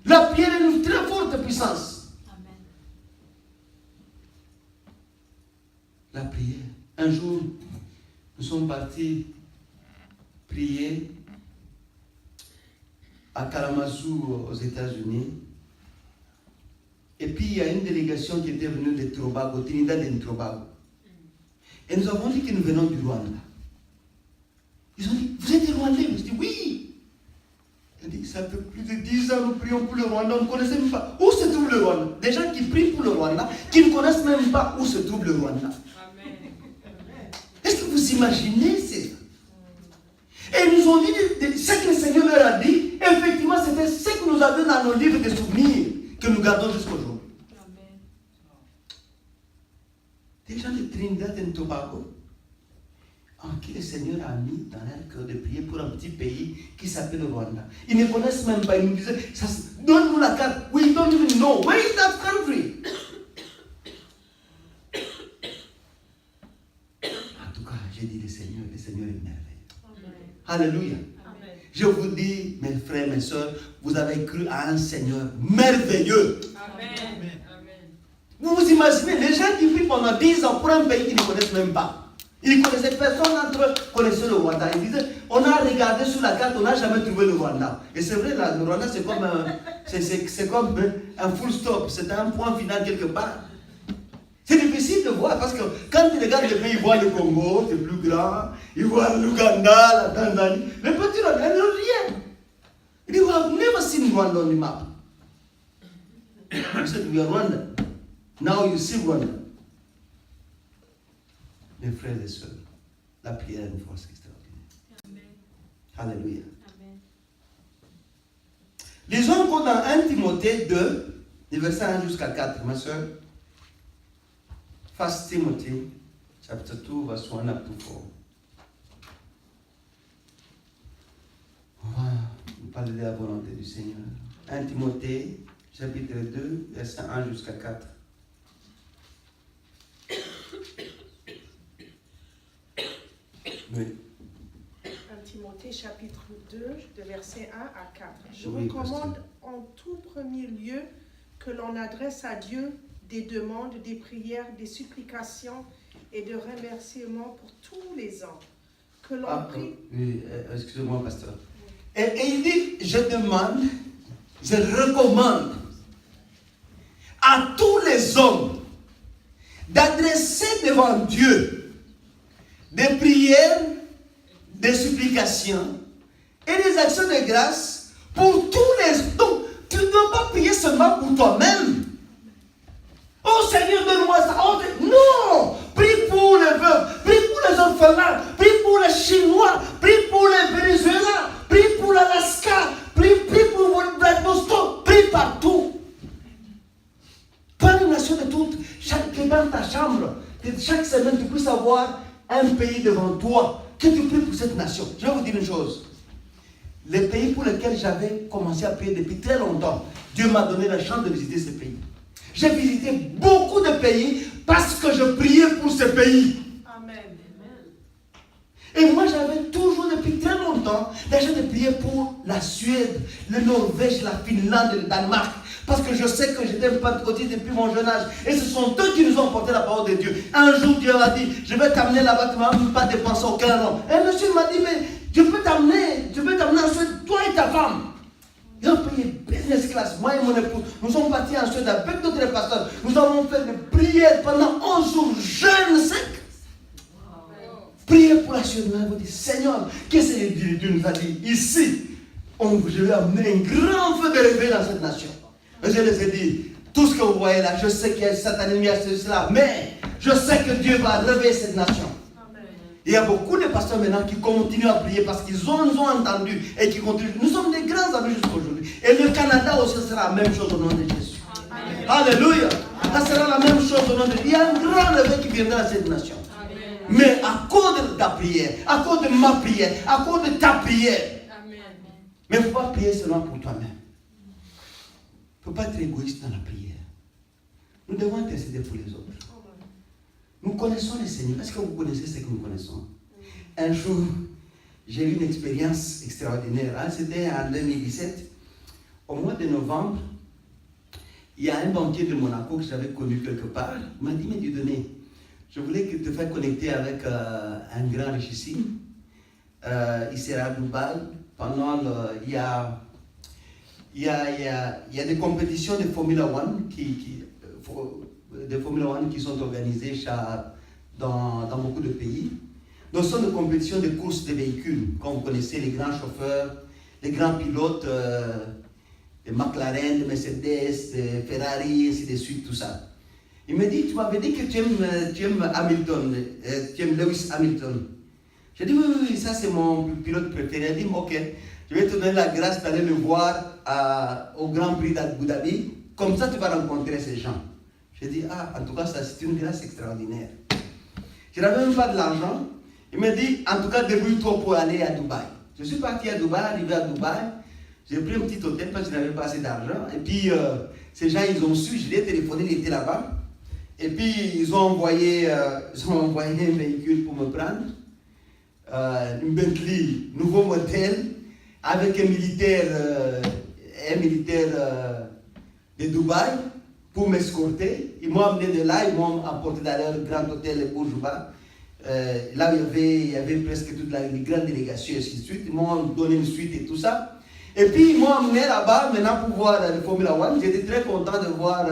La prière est une très forte puissance. La prière. Un jour, nous sommes partis prier à Kalamazoo aux États-Unis. Et puis il y a une délégation qui était venue de Tobago, Trinidad et Tobago. Et nous avons dit que nous venons du Rwanda. Ils ont dit, vous êtes des Rwandais? Je dis, oui. Ils ont dit, ça fait plus de 10 ans que nous prions pour le Rwanda, on ne connaissait même pas où se trouve le Rwanda. Des gens qui prient pour le Rwanda, qui ne connaissent même pas où se trouve le Rwanda. Est-ce que vous imaginez ça? Et ils nous ont dit ce que le Seigneur leur a dit. Effectivement, c'était ce que nous avions dans nos livres de souvenirs que nous gardons jusqu'à aujourd'hui. Des gens de Trinidad et Tobago en qui le Seigneur a mis dans leur cœur de prier pour un petit pays qui s'appelle le Rwanda. Ils ne connaissent même pas. Ils nous disaient, donne-nous la carte. We don't even know. Where is that country? En tout cas, j'ai dit le Seigneur est merveilleux. Alléluia. Amen. Je vous dis, mes frères, mes soeurs, vous avez cru à un Seigneur merveilleux. Amen. Vous vous imaginez, les gens qui vivent pendant 10 ans pour un pays qu'ils ne connaissent même pas. Ils ne connaissaient personne d'entre eux connaissait le Rwanda. Ils disaient, on a regardé sur la carte, on n'a jamais trouvé le Rwanda. Et c'est vrai, là, le Rwanda, c'est comme un full stop, c'est un point final quelque part. C'est difficile de voir parce que quand tu regardes les pays, ils voient le Congo, c'est plus grand, ils voient l'Ouganda, la Tanzanie. Le petit Rwanda, ils n'ont rien. Ils disent, we have never seen Rwanda on the map. You said, we are Rwanda. Now you see Rwanda. Mes frères et sœurs, la prière est une force extraordinaire. Amen. Alléluia. Amen. Lisons encore dans 1 Timothée 2, les versets 1 jusqu'à 4, ma sœur. 1 Timothy, chapter 2, verse 1 up to 4. On va parler de la volonté du Seigneur. 1 Timothée, chapitre 2, verset 1 jusqu'à 4. Oui. 1 Timothée, chapitre 2, de verset 1 à 4. Je Oui, recommande en tout premier lieu que l'on adresse à Dieu des demandes, des prières, des supplications et de remerciements pour tous les ans. Que l'on prie. Oui, excusez-moi, pasteur. Et il dit, je demande, je recommande à tous les hommes d'adresser devant Dieu des prières, des supplications et des actions de grâce pour tous les... Donc, tu ne dois pas prier seulement pour toi-même. Oh Seigneur, donne-moi ça. Oh, non! Prie pour les veuves, prie pour les orphelins, prie pour les Chinois, prie pour les Vénézuéliens, prie pour l'Alaska, prie pour Vladivostok, prie partout. Pas une nation de toutes, dans ta chambre, que chaque semaine tu puisses avoir un pays devant toi, que tu pries pour cette nation. Je vais vous dire une chose. Les pays pour lesquels j'avais commencé à prier depuis très longtemps, Dieu m'a donné la chance de visiter ces pays. J'ai visité beaucoup de pays parce que je priais pour ces pays. Amen. Et moi, j'avais toujours, depuis très longtemps, déjà de prier pour la Suède, le Norvège, la Finlande, le Danemark. Parce que je sais que j'étais un pentecôtiste depuis mon jeune âge. Et ce sont eux qui nous ont porté la parole de Dieu. Un jour, Dieu m'a dit, je vais t'amener là-bas, tu ne vas même pas dépenser aucun nom. Et un monsieur m'a dit, mais Je peux t'amener en Suède, toi et ta femme. Ils ont payé business class. Moi et mon épouse, nous sommes partis en Suède avec d'autres pasteurs. Nous avons fait des prières pendant 11 jours, jeûne sec. Priez pour la Suède. Vous dites, Seigneur, qu'est-ce que Dieu nous a dit? Ici, je vais amener un grand feu de réveil dans cette nation. Et je les ai dit, tout ce que vous voyez là, je sais qu'il y a satanisme, il y a cela, mais je sais que Dieu va réveiller cette nation. Il y a beaucoup de pasteurs maintenant qui continuent à prier parce qu'ils ont entendu et qui continuent. Nous sommes des grands amis jusqu'à aujourd'hui. Et le Canada aussi sera la même chose au nom de Jésus. Amen. Alléluia. Ça sera la même chose au nom de Jésus. Il y a un grand réveil qui viendra à cette nation. Amen. Mais à cause de ta prière, à cause de ma prière, à cause de ta prière. Amen. Mais il ne faut pas prier seulement pour toi-même. Il ne faut pas être égoïste dans la prière. Nous devons intercéder pour les autres. Nous connaissons le Seigneur. Est-ce que vous connaissez ce que nous connaissons? Un jour, j'ai eu une expérience extraordinaire. C'était en 2017. Au mois de novembre, il y a un banquier de Monaco que j'avais connu quelque part. Il m'a dit, mais Dieudonné, je voulais te faire connecter avec un grand richissime. Il sera à Dubaï. Pendant il y a des compétitions de Formula 1 qui sont organisées dans beaucoup de pays. Donc, ce sont des compétitions de courses de véhicules. Comme vous connaissez, les grands chauffeurs, les grands pilotes, de McLaren, de Mercedes, de Ferrari, ainsi de suite, tout ça. Il me dit, tu m'avais dit que tu aimes Hamilton, tu aimes Lewis Hamilton. J'ai dit, oui, ça c'est mon pilote préféré. Il dit, ok, je vais te donner la grâce d'aller le voir au Grand Prix d'Abu Dhabi. Comme ça, tu vas rencontrer ces gens. J'ai dit, en tout cas, ça c'est une grâce extraordinaire. Je n'avais même pas de l'argent. Il m'a dit, en tout cas, débrouille-toi pour aller à Dubaï. Je suis parti à Dubaï, arrivé à Dubaï. J'ai pris un petit hôtel parce que je n'avais pas assez d'argent. Et puis, ces gens, ils ont su, je l'ai téléphoné, il était là-bas. Et puis, ils ont envoyé un véhicule pour me prendre. Une Bentley, nouveau modèle, avec un militaire de Dubaï pour m'escorter. Ils m'ont amené de là, ils m'ont apporté dans leur grand hôtel de Bourgeois. Là où il y avait presque toute la grande délégation et ainsi de suite. Ils m'ont donné une suite et tout ça. Et puis ils m'ont amené là-bas maintenant pour voir le Formula 1. J'étais très content de voir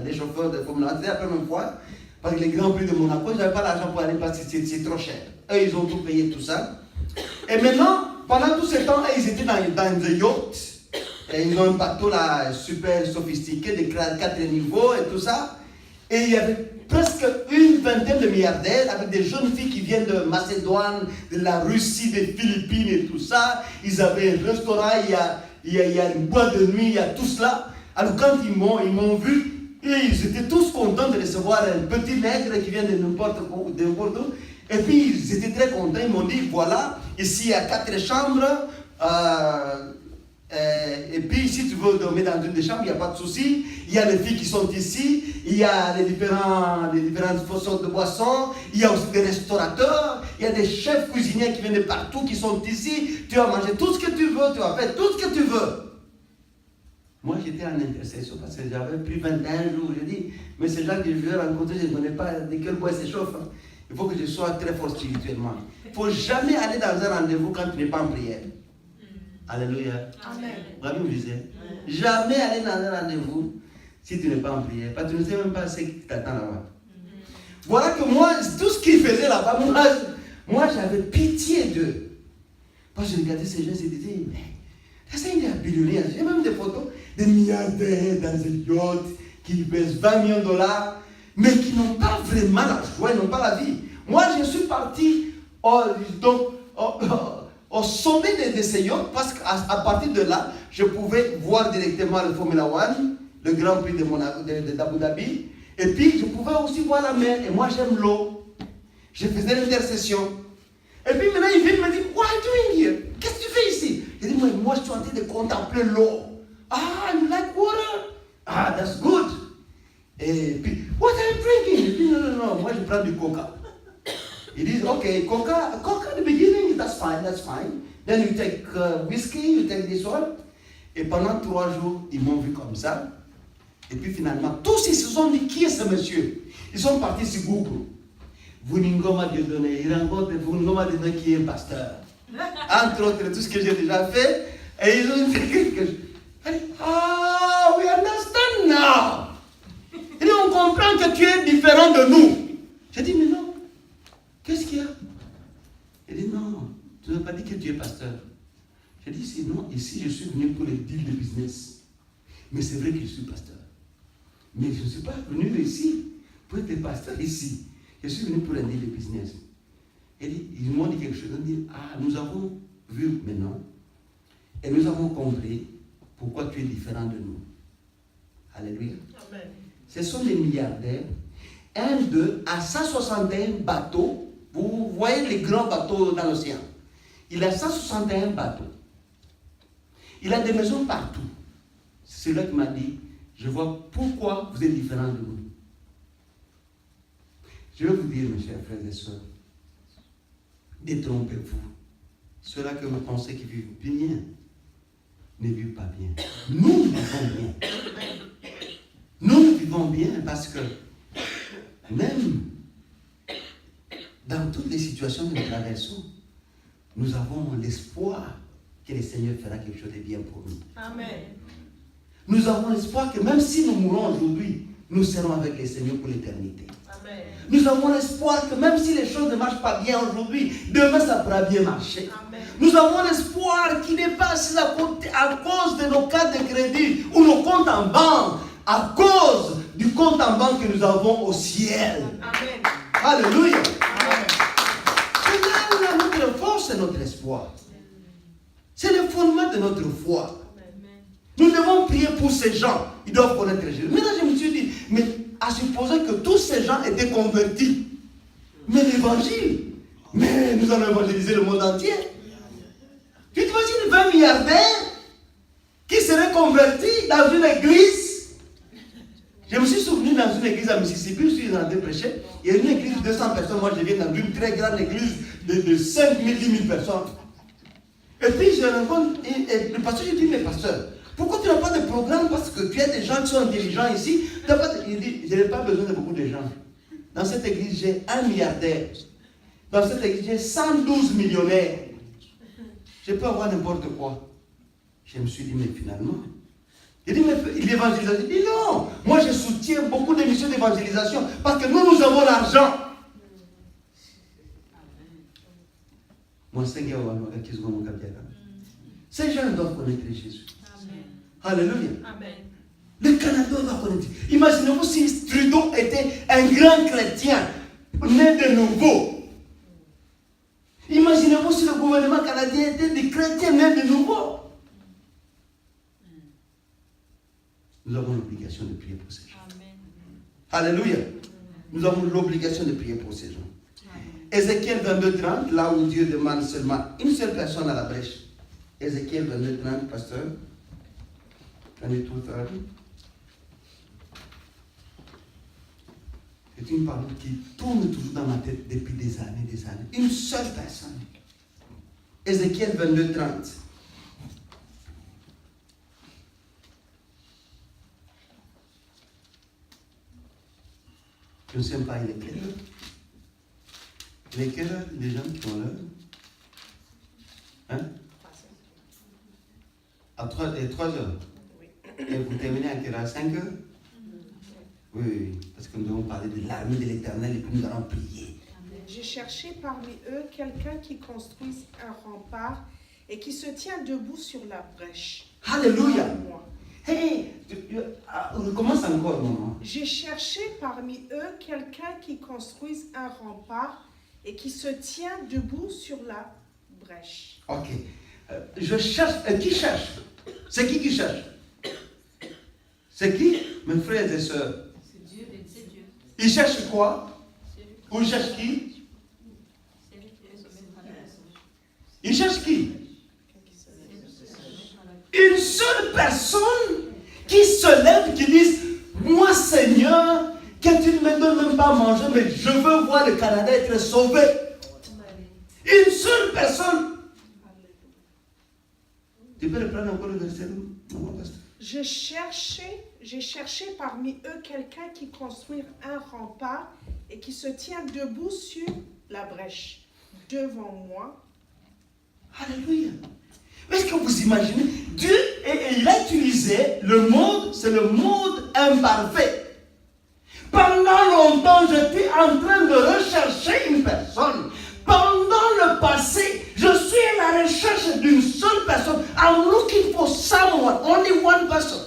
les chauffeurs de Formula 1. C'était la première fois. Parce que les Grands Prix de Monaco, je n'avais pas l'argent pour aller parce que c'est trop cher. Eux, ils ont tout payé, tout ça. Et maintenant, pendant tout ce temps, ils étaient dans des yachts. Et ils ont un bateau là, super sophistiqué, de 4 niveaux et tout ça. Et il y avait presque une vingtaine de milliardaires avec des jeunes filles qui viennent de Macédoine, de la Russie, des Philippines et tout ça. Ils avaient un restaurant, il y a une boîte de nuit, il y a tout cela. Alors quand ils m'ont vu, et ils étaient tous contents de recevoir un petit nègre qui vient de n'importe où. Et puis ils étaient très contents, ils m'ont dit, voilà, ici il y a 4 chambres. Et puis si tu veux dormir dans une des chambres, il n'y a pas de souci. Il y a les filles qui sont ici, il y a les différentes sortes de boissons, il y a aussi des restaurateurs, il y a des chefs cuisiniers qui viennent de partout, qui sont ici. Tu vas manger tout ce que tu veux, tu vas faire tout ce que tu veux. Moi j'étais en intercession parce que j'avais pris 21 jours. J'ai dit, mais ces gens que je vais rencontrer, je ne connais pas de quel bois ils s'échauffent. Il faut que je sois très fort spirituellement. Il ne faut jamais aller dans un rendez-vous quand tu n'es pas en prière. Alléluia. Amen. Rabbi me disait, jamais aller dans un rendez-vous si tu n'es pas en prière. Parce que tu ne sais même pas ce qui t'attend là-bas. Voilà que moi, tout ce qu'ils faisaient là-bas, moi j'avais pitié d'eux. Parce que je regardais ces gens et je disais, mais c'est une billionnaire. J'ai même des photos des milliardaires dans un yacht qui pèsent 20 millions de dollars, mais qui n'ont pas vraiment la joie, ils n'ont pas la vie. Moi, je suis parti au sommet de ces yachts parce qu'à partir de là, je pouvais voir directement le Formula 1, le Grand Prix d'Abu Dhabi, et puis je pouvais aussi voir la mer. Et moi, j'aime l'eau. Je faisais l'intercession. Et puis maintenant, il vient me dire, what are you doing here? Qu'est-ce que tu fais ici? Je dis, moi, je suis en train de contempler l'eau. Ah, you like water? Ah, that's good. Et puis, what are you drinking? Je dis, non, moi, je prends du coca. Ils disent, ok, coca at the beginning, that's fine. Then you take whiskey, you take this one. Et pendant 3 jours, ils m'ont vu comme ça. Et puis finalement, tous ils se sont dit, qui est ce monsieur? Ils sont partis sur Google. Vuningoma Dieudonné, il rencontre Vuningoma Dieudonné qui est un pasteur. entre autres, tout ce que j'ai déjà fait. Et ils ont dit quelque chose. Elle dit, ah, we understand now. Et on comprend que tu es différent de nous. J'ai dit, mais non. Qu'est-ce qu'il y a? Elle dit, non, tu n'as pas dit que tu es pasteur. J'ai dit, si, non, ici je suis venu pour les deals de business. Mais c'est vrai que je suis pasteur. Mais je ne suis pas venu ici pour être pasteur ici. Je suis venu pour un deal de business. Elle dit, ils m'ont dit quelque chose. Ils ont dit, ah, nous avons vu maintenant. Et nous avons compris pourquoi tu es différent de nous. Alléluia. Amen. Ce sont des milliardaires. Un d'eux a 161 bateaux. Vous voyez les grands bateaux dans l'océan. Il a 161 bateaux. Il a des maisons partout. C'est celui-là qui m'a dit, je vois pourquoi vous êtes différents de nous. Je vais vous dire, mes chers frères et sœurs, détrompez-vous. Ceux-là que vous pensez qu'ils vivent bien, ne vivent pas bien. Nous vivons bien. Nous vivons bien parce que même dans toutes les situations que nous traversons, nous avons l'espoir que le Seigneur fera quelque chose de bien pour nous. Amen. Nous avons l'espoir que même si nous mourons aujourd'hui, nous serons avec le Seigneur pour l'éternité. Amen. Nous avons l'espoir que même si les choses ne marchent pas bien aujourd'hui, demain ça pourra bien marcher. Amen. Nous avons l'espoir qui n'est pas assis à cause de nos cartes de crédit ou nos comptes en banque, à cause du compte en banque que nous avons au ciel. Amen. Alléluia. Amen. C'est là notre force et notre espoir. C'est le fondement de notre foi. Nous devons prier pour ces gens. Ils doivent connaître Jésus. Maintenant, je me suis dit, mais à supposer que tous ces gens étaient convertis, mais l'évangile, mais nous allons évangéliser le monde entier. Tu t'imagines 20 milliardaires qui seraient convertis dans une église? Je me suis souvenu dans une église à Mississippi, je suis en train de prêcher. Il y a une église de 200 personnes. Moi, je viens dans une très grande église de 5 000, 10 000 personnes. Et puis, je rencontre, et le pasteur, je dis, mais pasteur, pourquoi tu n'as pas de programme? Parce que tu as des gens qui sont intelligents ici. Il dit, je n'ai pas besoin de beaucoup de gens. Dans cette église, j'ai 1 milliardaire. Dans cette église, j'ai 112 millionnaires. Je peux avoir n'importe quoi. Je me suis dit, mais finalement, il dit, mais l'évangélisation. Il dit, non, moi je soutiens beaucoup d'émissions d'évangélisation parce que nous avons l'argent. Moi, ces gens doivent connaître Jésus. Alléluia. Amen. Le Canada va connaître. Imaginez-vous si Trudeau était un grand chrétien, né de nouveau. Imaginez-vous si le gouvernement canadien était des chrétiens nés de nouveau. Nous avons l'obligation de prier pour ces gens. Alléluia. Nous avons l'obligation de prier pour ces gens. Ézéchiel 22:30, là où Dieu demande seulement une seule personne à la brèche. Ézéchiel 22:30, pasteur. Prenez tout ça. C'est une parole qui tourne toujours dans ma tête depuis des années, des années. Une seule personne. Ézéchiel 22:30. Je ne sais pas, il est quelle heure? Il est quelle heure, les gens qui ont l'heure? Hein? À 3 heures. Et vous terminez à quelle heure? 5 heures? Oui, parce que nous devons parler de l'armée de l'Éternel et puis nous allons prier. J'ai cherché parmi eux quelqu'un qui construise un rempart et qui se tient debout sur la brèche. Alléluia! Moi. Hey, recommence encore, maman. J'ai cherché parmi eux quelqu'un qui construise un rempart et qui se tient debout sur la brèche. Ok. Je cherche. Qui cherche? C'est qui cherche? C'est qui? Mes frères et sœurs. C'est Dieu, c'est Dieu. Ils cherchent quoi? Ou ils cherchent qui? C'est lui qui est sauvé par la personne. Ils cherchent qui? Une seule personne qui se lève, qui dit, moi Seigneur, que tu ne me donnes même pas à manger, mais je veux voir le Canada être sauvé. Une seule personne. Tu peux reprendre encore le verset, non, pasteur? J'ai cherché parmi eux quelqu'un qui construise un rempart et qui se tient debout sur la brèche devant moi. Alléluia. Est-ce que vous imaginez? Dieu, il a utilisé le monde, c'est le monde imparfait. Pendant longtemps, j'étais en train de rechercher une personne. Pendant le passé, je suis à la recherche d'une seule personne. I'm looking for someone, only one person.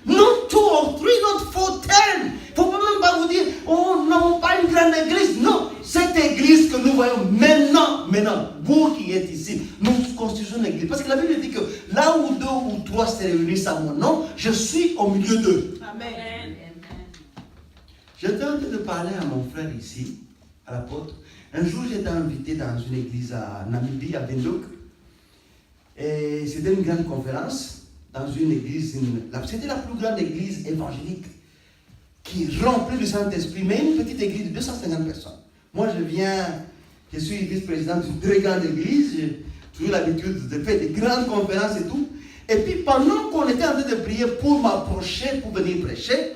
Not 2 or 3, not 4, 10. Il ne faut même pas vous dire, oh non, pas une grande église. Non, cette église que nous voyons maintenant, vous qui êtes ici, nous constituons une église. Parce que la Bible dit que là où 2 ou 3 se réunissent à mon nom, je suis au milieu d'eux. Amen. J'étais en train de parler à mon frère ici, à l'apôtre. Un jour, j'étais invité dans une église à Namibie, à Windhoek. Et c'était une grande conférence dans une église. C'était la plus grande église évangélique qui est remplie du Saint-Esprit, mais une petite église de 250 personnes. Moi, je suis vice-président d'une très grande église. J'ai toujours l'habitude de faire des grandes conférences et tout. Et puis, pendant qu'on était en train de prier pour m'approcher, pour venir prêcher,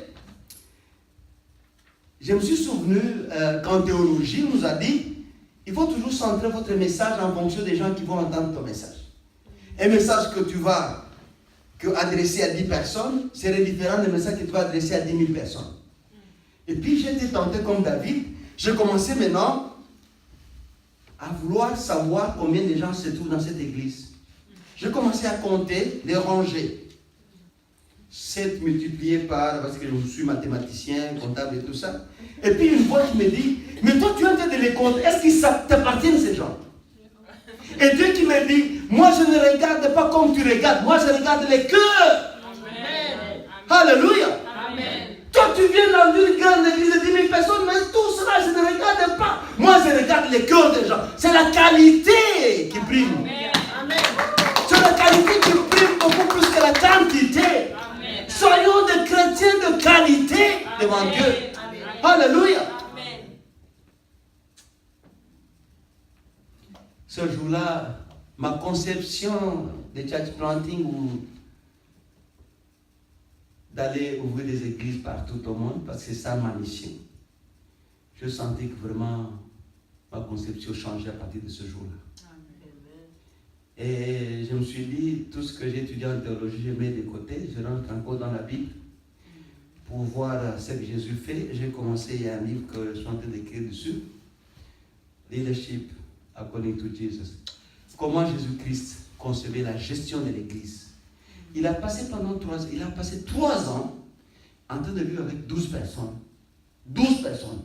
je me suis souvenu qu'en théologie, on nous a dit, il faut toujours centrer votre message en fonction des gens qui vont entendre ton message. Un message que tu vas adresser à 10 personnes serait différent d'un message que tu vas adresser à 10 000 personnes. Et puis j'étais tenté comme David, j'ai commencé maintenant à vouloir savoir combien de gens se trouvent dans cette église. J'ai commencé à compter les rangées. 7 multiplié par, parce que je suis mathématicien, comptable et tout ça. Et puis une voix qui me dit, mais toi tu es en train de les compter, est-ce qu'ils t'appartiennent ces gens? Et Dieu qui me dit, moi je ne regarde pas comme tu regardes, moi je regarde les cœurs. Amen. Alléluia. Amen. Toi tu viens dans une grande église de 10 000 personnes, mais tout cela je ne regarde pas. Moi je regarde les cœurs des gens. C'est la qualité qui prime. Amen. C'est la qualité qui prime beaucoup plus que la quantité. Amen. Soyons des chrétiens de qualité devant Dieu. Amen. Alléluia. Amen. Ce jour-là, ma conception de church planting ou d'aller ouvrir des églises partout au monde, parce que c'est ça ma mission. Je sentais que vraiment ma conception changeait à partir de ce jour-là. Et je me suis dit, tout ce que j'ai étudié en théologie, je mets de côté, je rentre encore dans la Bible pour voir ce que Jésus fait. J'ai commencé, il y a un livre que je suis en train d'écrire dessus, Leadership According to Jesus. Comment Jésus-Christ concevait la gestion de l'Église. Il a passé pendant 3 ans, il a passé 3 ans en train de vivre avec 12 personnes. 12 personnes.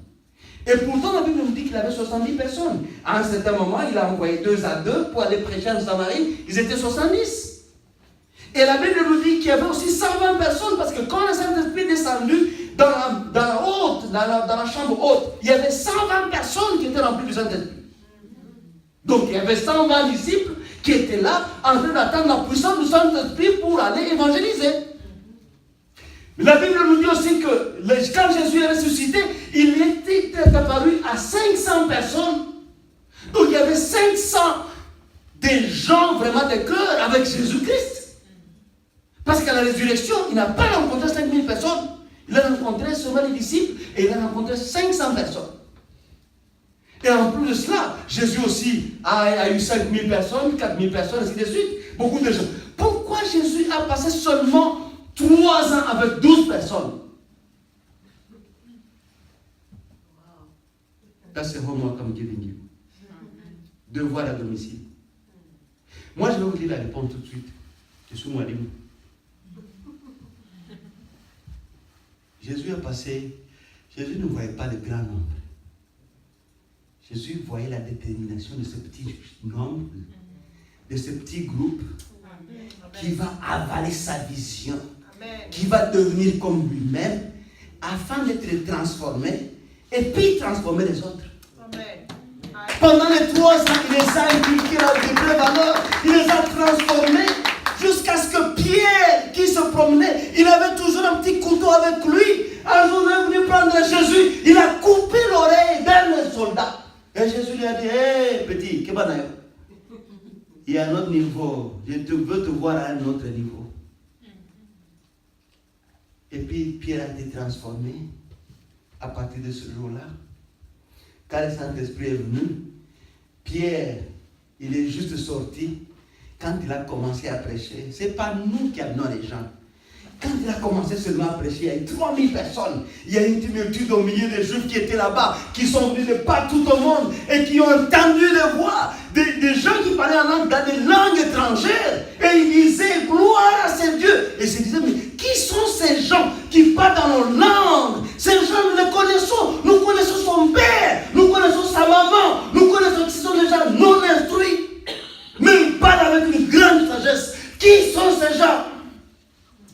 Et pourtant, la Bible nous dit qu'il avait 70 personnes. À un certain moment, il a envoyé 2 à 2 pour aller prêcher en Samarie. Ils étaient 70. Et la Bible nous dit qu'il y avait aussi 120 personnes, parce que quand le Saint-Esprit est descendu dans la chambre haute, il y avait 120 personnes qui étaient remplies du Saint-Esprit. Donc il y avait 120 disciples qui étaient là en train d'attendre la puissance du Saint-Esprit pour aller évangéliser. La Bible nous dit aussi que quand Jésus est ressuscité, il était apparu à 500 personnes. Donc il y avait 500 des gens vraiment de cœur avec Jésus-Christ. Parce qu'à la résurrection, il n'a pas rencontré 5000 personnes. Il a rencontré seulement les disciples et il a rencontré 500 personnes. Et en plus de cela, Jésus aussi a eu 5000 personnes, 4000 personnes, ainsi de suite. Beaucoup de gens. Pourquoi Jésus a passé seulement 3 ans avec 12 personnes? That's the homework I'm giving you. Devoir à domicile. Moi, je vais vous dire la réponse tout de suite. Je suis moi libre. Jésus ne voyait pas le grand nombre. Jésus voyait la détermination de ce petit nombre, de ce petit groupe qui va avaler sa vision, qui va devenir comme lui-même, afin d'être transformé et puis transformer les autres. Pendant les 3 ans, il les a inculqués dans de vraies valeurs, il les a transformés jusqu'à ce que Pierre, qui se promenait, il avait toujours un petit couteau avec lui. Un jour, il est venu prendre Jésus, il a coupé l'oreille d'un soldat. Et Jésus lui a dit, hé petit, il y a un autre niveau, je veux te voir à un autre niveau. Et puis Pierre a été transformé à partir de ce jour-là. Quand le Saint-Esprit est venu, Pierre, il est juste sorti. Quand il a commencé à prêcher, ce n'est pas nous qui amenons les gens. Quand il a commencé seulement à prêcher, il y a eu 3000 personnes. Il y a une tumultude au milieu des Juifs qui étaient là-bas, qui sont venus de partout au monde et qui ont entendu les voix des gens qui parlaient en langue, dans des langues étrangères. Et ils disaient gloire à ces dieux. Et ils se disaient, mais qui sont ces gens qui parlent dans nos langues? Ces gens, nous les connaissons. Nous connaissons son père, nous connaissons sa maman, nous connaissons qui sont des gens non instruits. Mais ils parlent avec une grande sagesse. Qui sont ces gens?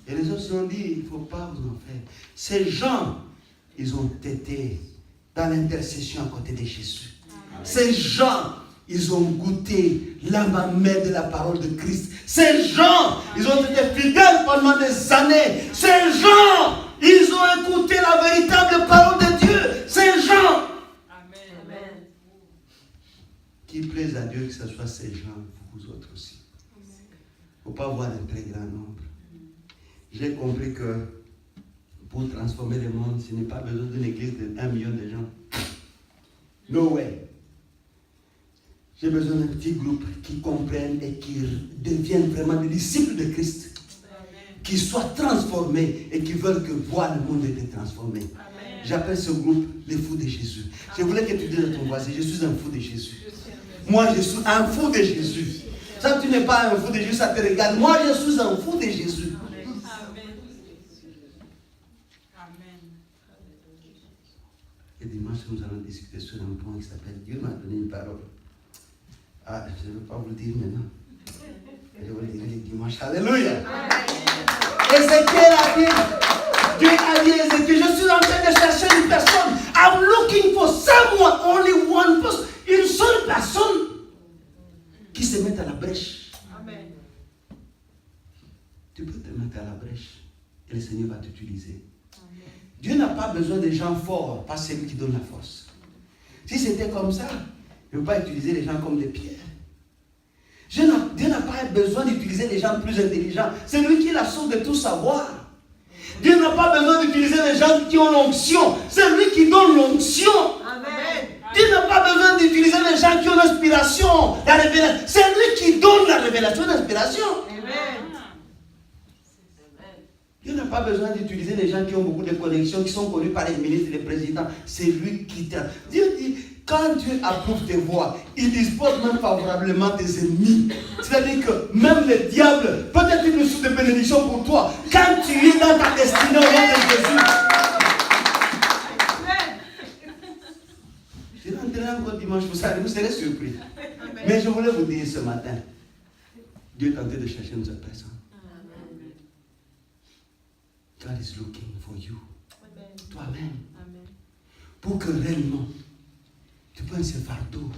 Et les autres se sont dit, il ne faut pas vous en faire. Ces gens, ils ont été dans l'intercession à côté de Jésus. Amen. Ces gens, ils ont goûté l'âme amère de la parole de Christ. Ces gens, ils ont été fidèles pendant des années. Ces gens, ils ont écouté la véritable parole de Dieu. Ces gens, Amen. Qui plaisent à Dieu, que ce soit ces gens, vous autres aussi. Il ne faut pas voir un très grand nombre. J'ai compris que pour transformer le monde, ce n'est pas besoin d'une église de 1 million de gens. No way. J'ai besoin d'un petit groupe qui comprennent et qui deviennent vraiment des disciples de Christ. Amen. Qui soient transformés et qui veulent que voir le monde être transformé. Amen. J'appelle ce groupe les fous de Jésus. Amen. Je voulais que tu dises à ton voisin, je suis un fou de Jésus. Moi, je suis un fou de Jésus. Ça, tu n'es pas un fou de Jésus, ça te regarde. Moi, je suis un fou de Jésus. Et dimanche, nous allons discuter sur un point qui s'appelle Dieu m'a donné une parole. Ah, je ne vais pas vous le dire maintenant. Je vous le dirai le dimanche. Alléluia. Ézéchiel a dit, Dieu a dit à Ézéchiel, je suis en train de chercher une personne. I'm looking for someone, only one person. Une seule personne qui se met à la brèche. Amen. Tu peux te mettre à la brèche et le Seigneur va t'utiliser. Dieu n'a pas besoin de gens forts, pas celui qui donne la force. Si c'était comme ça, il ne peut pas utiliser les gens comme des pierres. Dieu n'a pas besoin d'utiliser les gens plus intelligents. C'est lui qui est la source de tout savoir. Dieu n'a pas besoin d'utiliser les gens qui ont l'onction. C'est lui qui donne l'onction. Amen. Dieu n'a pas besoin d'utiliser les gens qui ont l'inspiration, la révélation. C'est lui qui donne la révélation et l'inspiration. Amen. Dieu n'a pas besoin d'utiliser les gens qui ont beaucoup de connexions, qui sont connus par les ministres et les présidents. C'est lui qui t'a. Dieu dit, quand Dieu approuve tes voies, il dispose même favorablement tes ennemis. C'est-à-dire que même le diable peut être une source de bénédiction pour toi. Quand tu es dans ta destinée au nom de Jésus. Je rentrerai encore dimanche, vous serez surpris. Mais je voulais vous dire ce matin, Dieu est en train de chercher une autre personne. God is looking for you. Toi-même. Pour que réellement, tu prennes ce fardeau,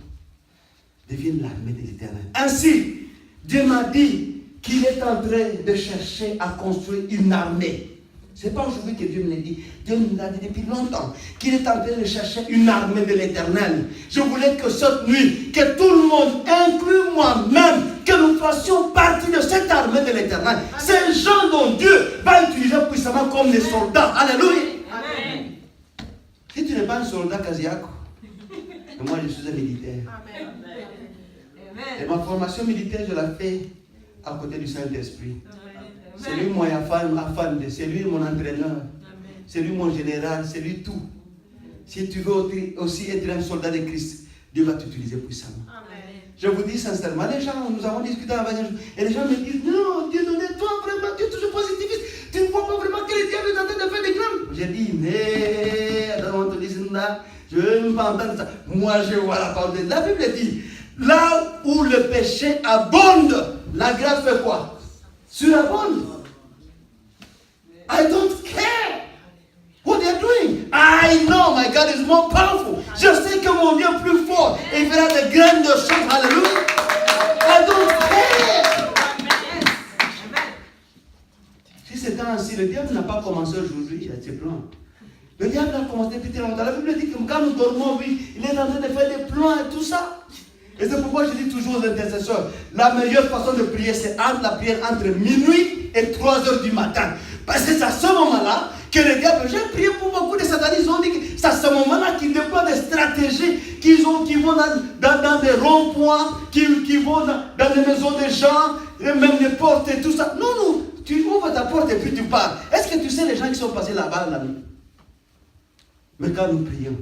devienne l'armée de l'Éternel. Ainsi, Dieu m'a dit qu'il est en train de chercher à construire une armée. Ce n'est pas aujourd'hui que Dieu me l'a dit. Dieu me l'a dit depuis longtemps. Qu'il est en train de chercher une armée de l'Éternel. Je voulais que cette nuit, que tout le monde, inclus moi-même, que nous fassions partie de cette armée de l'Éternel. Ces gens dont Dieu va utiliser puissamment comme des soldats. Alléluia. Amen. Si tu n'es pas un soldat, Kaziako, et moi je suis un militaire. Amen. Et ma formation militaire, je la fais à côté du Saint-Esprit. C'est lui mon afan, c'est lui mon entraîneur, c'est lui mon général, c'est lui tout. Si tu veux aussi être un soldat de Christ, Dieu va t'utiliser puissamment. Amen. Je vous dis sincèrement, les gens, nous avons discuté avant et les gens me disent, non, Dieu donne toi vraiment, tu es toujours positiviste, tu ne vois pas vraiment que le diable est en train de faire des grands. J'ai dit, mais, je ne veux pas entendre ça. Moi, je vois la parole de Dieu. La Bible dit, là où le péché abonde, la grâce fait quoi? Surabonde. I don't care what they're doing. I know my God is more powerful. Je sais que mon Dieu est plus fort et il fera de grandes choses. Alléluia. I don't care. Si c'était ainsi, le diable n'a pas commencé aujourd'hui à ses plans. Le diable a commencé depuis très longtemps. La Bible dit que quand nous dormons, oui, il est en train de faire des plans et tout ça. Et c'est pourquoi je dis toujours aux intercesseurs, la meilleure façon de prier, c'est la prière entre minuit et 3 heures du matin. Parce que c'est à ce moment-là que le diable, j'ai prié pour beaucoup de satanistes, ils ont dit que c'est à ce moment-là qu'il déploie des stratégies qui vont dans des ronds-points, qui vont dans des maisons des gens, et même les portes et tout ça. Non, tu ouvres ta porte et puis tu pars. Est-ce que tu sais les gens qui sont passés là-bas la nuit? Mais quand nous prions,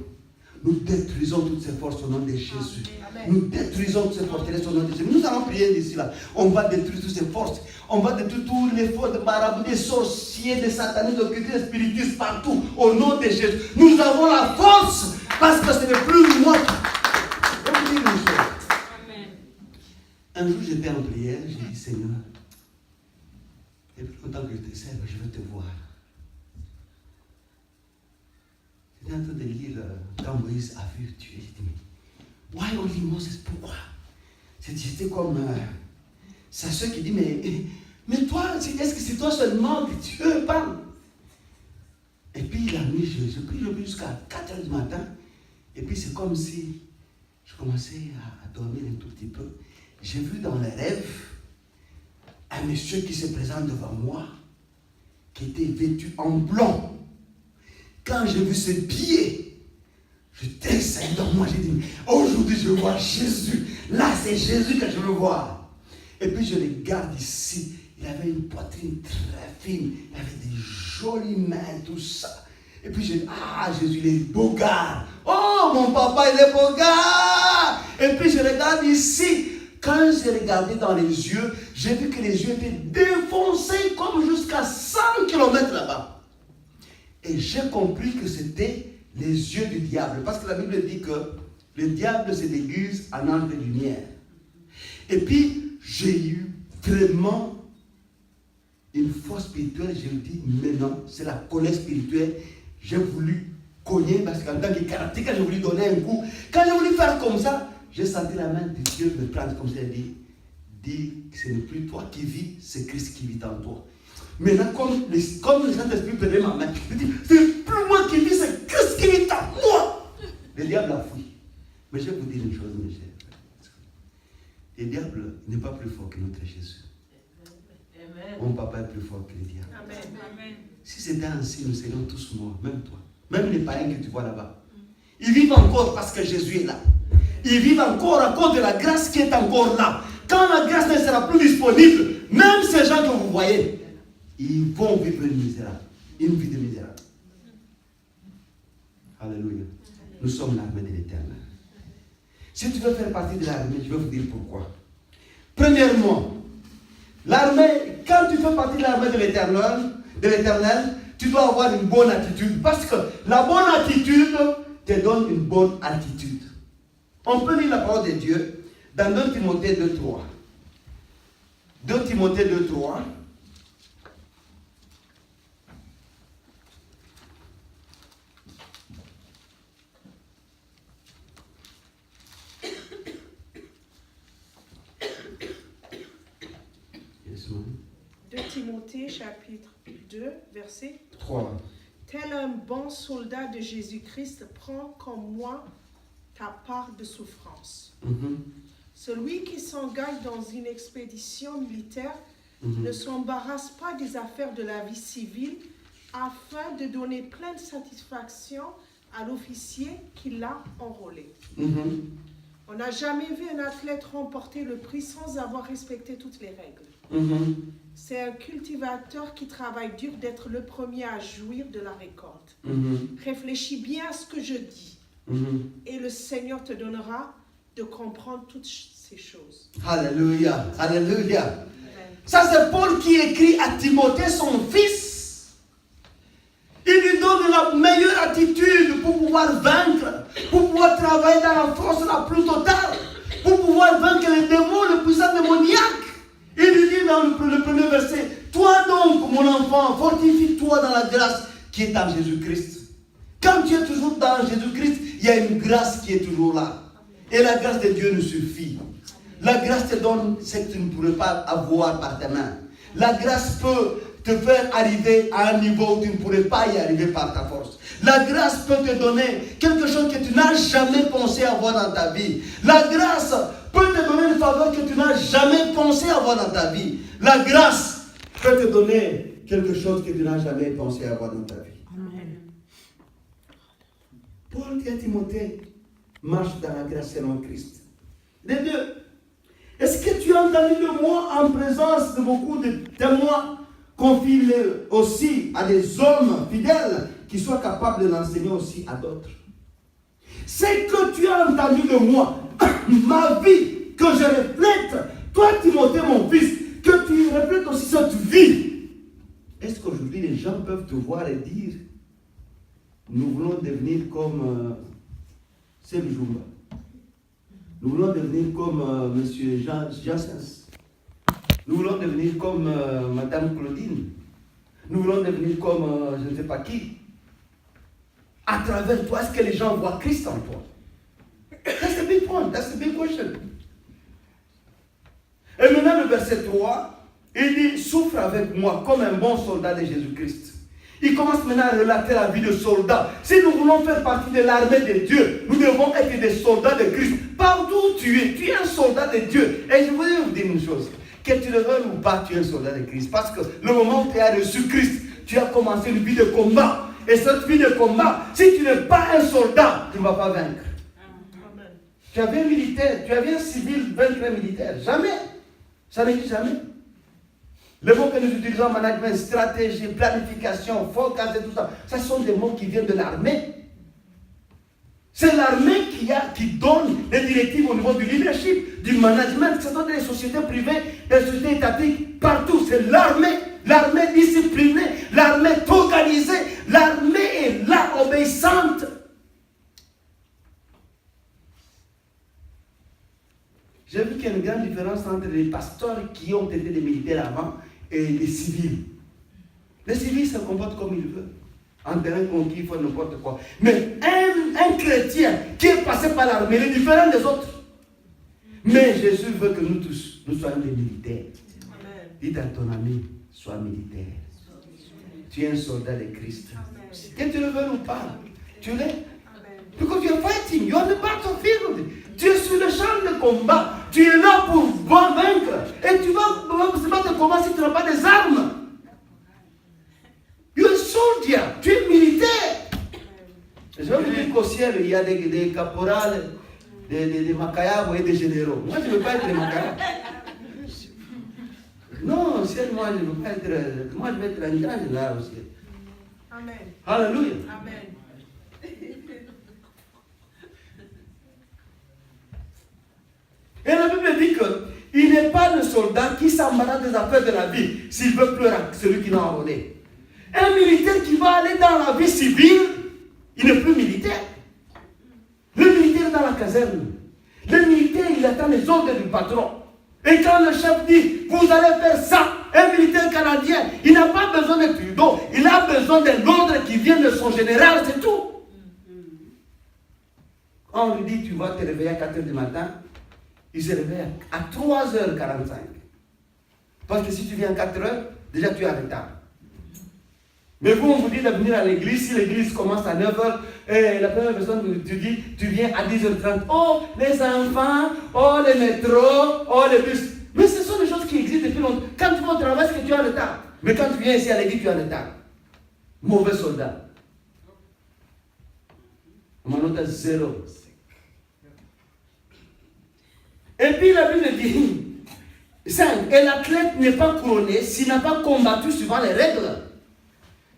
nous détruisons toutes ces forces au nom de Jésus. Amen. Nous détruisons toutes ces forteresses au nom de Jésus. Nous allons prier d'ici là. On va détruire toutes ces forces. On va détruire tous les forces de marabouts, des sorciers, des satanistes, des spiritistes partout au nom de Jésus. Nous avons la force parce que ce n'est plus moi qui. Je vais vous dire une chose. Un jour j'étais en prière, j'ai dit Seigneur, et plus longtemps que je te sers, je veux te voir. J'étais en train de lire quand Moïse a vu Dieu. J'ai dit, mais why only Moses? Pourquoi? C'était comme sa soeur qui dit, mais toi, est-ce que c'est toi seulement que Dieu parle? Et puis la nuit, je prie jusqu'à 4h du matin. Et puis c'est comme si je commençais à dormir un tout petit peu. J'ai vu dans les rêves un monsieur qui se présente devant moi, qui était vêtu en blanc. Quand j'ai vu ses pieds, je descends dans moi, j'ai dit, aujourd'hui je vois Jésus. Là, c'est Jésus que je veux voir. Et puis je regarde ici, il avait une poitrine très fine, il avait des jolies mains, tout ça. Et puis je dis, Jésus, il est beau gars. Oh, mon papa, il est beau gars. Et puis je regarde ici. Quand j'ai regardé dans les yeux, j'ai vu que les yeux étaient défoncés comme jusqu'à 100 km là-bas. Et j'ai compris que c'était les yeux du diable. Parce que la Bible dit que le diable se déguise en ange de lumière. Et puis, j'ai eu vraiment une force spirituelle. J'ai dit, mais non, c'est la colère spirituelle. J'ai voulu cogner parce qu'en tant que karatéka, j'ai voulu donner un coup. Quand j'ai voulu faire comme ça, j'ai senti la main de Dieu me prendre comme ça et dit que ce n'est plus toi qui vis, c'est Christ qui vit en toi. Maintenant, comme le Saint-Esprit prenait ma main, je dis, c'est plus moi qui vis, c'est Christ qui vit en moi. Le diable a fui. Mais je vais vous dire une chose, mes chers. Le diable n'est pas plus fort que notre Jésus. Amen. Mon papa est plus fort que le diable. Amen. Si c'était ainsi, nous serions tous morts, même toi. Même les païens que tu vois là-bas. Ils vivent encore parce que Jésus est là. Ils vivent encore à cause de la grâce qui est encore là. Quand la grâce ne sera plus disponible, même ces gens que vous voyez, ils vont vivre une vie de misérable. Alléluia. Nous sommes l'armée de l'Éternel. Si tu veux faire partie de l'armée, je vais vous dire pourquoi. Premièrement, l'armée, quand tu fais partie de l'armée de l'Éternel, tu dois avoir une bonne attitude. Parce que la bonne attitude te donne une bonne attitude. On peut lire la parole de Dieu dans 2 Timothée 2:3. 2 Timothée 2:3. Yes, 2 Timothée chapitre 2 verset 3. Tel un bon soldat de Jésus-Christ prend comme moi ta part de souffrance. Celui qui s'engage dans une expédition militaire ne s'embarrasse pas des affaires de la vie civile afin de donner pleine satisfaction à l'officier qui l'a enrôlé. On n'a jamais vu un athlète remporter le prix sans avoir respecté toutes les règles. C'est un cultivateur qui travaille dur d'être le premier à jouir de la récolte. Réfléchis bien à ce que je dis. Et le Seigneur te donnera de comprendre toutes ces choses. Alléluia, alléluia. Ça c'est Paul qui écrit à Timothée, son fils. Il lui donne la meilleure attitude pour pouvoir vaincre, pour pouvoir travailler dans la force la plus totale, pour pouvoir vaincre les démons, les puissants démoniaques. Il lui dit dans le premier verset, toi donc mon enfant, fortifie-toi dans la grâce qui est en Jésus-Christ. Quand tu es toujours dans Jésus-Christ, il y a une grâce qui est toujours là. Et la grâce de Dieu nous suffit. La grâce te donne ce que tu ne pourrais pas avoir par tes mains. La grâce peut te faire arriver à un niveau où tu ne pourrais pas y arriver par ta force. La grâce peut te donner quelque chose que tu n'as jamais pensé avoir dans ta vie. La grâce peut te donner une faveur que tu n'as jamais pensé avoir dans ta vie. La grâce peut te donner quelque chose que tu n'as jamais pensé avoir dans ta vie. Amen. Paul dit à Timothée, marche dans la grâce selon Christ. Les deux. Est-ce que tu as entendu de moi en présence de beaucoup de témoins? Confie-le aussi à des hommes fidèles qui soient capables de l'enseigner aussi à d'autres. C'est que tu as entendu de moi, ma vie, que je reflète. Toi, Timothée, mon fils, que tu reflètes aussi cette vie. Est-ce qu'aujourd'hui, les gens peuvent te voir et dire, nous voulons devenir comme Seb Jumba. Nous voulons devenir comme M. Jean Sens. Nous voulons devenir comme Madame Claudine. Nous voulons devenir comme je ne sais pas qui. À travers toi, est-ce que les gens voient Christ en toi? That's the big point, that's the big question. Et maintenant, le verset 3, il dit, souffre avec moi comme un bon soldat de Jésus-Christ. Il commence maintenant à relater la vie de soldat. Si nous voulons faire partie de l'armée de Dieu, nous devons être des soldats de Christ. Partout où tu es un soldat de Dieu. Et je voulais vous dire une chose. Que tu le veuilles ou pas, tu es un soldat de Christ. Parce que le moment où tu as reçu Christ, tu as commencé une vie de combat. Et cette vie de combat, si tu n'es pas un soldat, tu ne vas pas vaincre. Amen. Tu as vu un militaire, tu as vu un civil vaincre un militaire. Jamais. Ça n'existe jamais. Les mots que nous utilisons en management, stratégie, planification, focus et tout ça, ce sont des mots qui viennent de l'armée. C'est l'armée qui donne les directives au niveau du leadership, du management, ce sont des sociétés privées, des sociétés étatiques, partout. C'est l'armée disciplinée, l'armée organisée, l'armée est là, obéissante. J'ai vu qu'il y a une grande différence entre les pasteurs qui ont été des militaires avant et les civils. Les civils se comportent comme ils veulent. En terrain conquis, ils font n'importe quoi. Mais un chrétien qui est passé par l'armée, il est différent des autres. Mais Jésus veut que nous tous, nous soyons des militaires. Amen. Dites à ton ami, sois militaire. Tu es un soldat de Christ. Amen. Que tu le veux ou pas, tu l'es. Because you are fighting, you are on the battlefield. Tu es sur le champ de combat. Tu es là pour vaincre. Et tu vas se battre de combat si tu n'as pas des armes. Tu es soldier, tu es militaire. Je vais vous dire qu'au ciel, il y a des caporales, des macayabos et des généraux. Moi, je ne veux pas être des macayabos. Non, au ciel, moi, je ne veux pas être. Moi, je vais être un grand général au ciel. Amen. Alléluia. Amen. Et la Bible dit qu'il n'est pas le soldat qui s'embarrasse des affaires de la vie s'il veut pleurer à celui qui l'a enrôlé. Un militaire qui va aller dans la vie civile, il n'est plus militaire. Le militaire est dans la caserne. Le militaire, il attend les ordres du patron. Et quand le chef dit, vous allez faire ça, un militaire canadien, il n'a pas besoin de Trudeau, il a besoin d'un ordre qui vient de son général, c'est tout. Quand on lui dit, tu vas te réveiller à 4h du matin, il se réveille à 3h45. Parce que si tu viens à 4h, déjà tu es en retard. Mais vous, on vous dit de venir à l'église. Si l'église commence à 9h, et la première personne, tu dis, tu viens à 10h30. Oh, les enfants, oh, les métros, oh, les bus. Mais ce sont des choses qui existent depuis longtemps. Quand tu vas au travail, c'est que tu es en retard. Mais quand tu viens ici à l'église, tu es en retard. Mauvais soldat. Mon note est 0. Et puis la Bible dit 5. Et l'athlète n'est pas couronné s'il n'a pas combattu suivant les règles.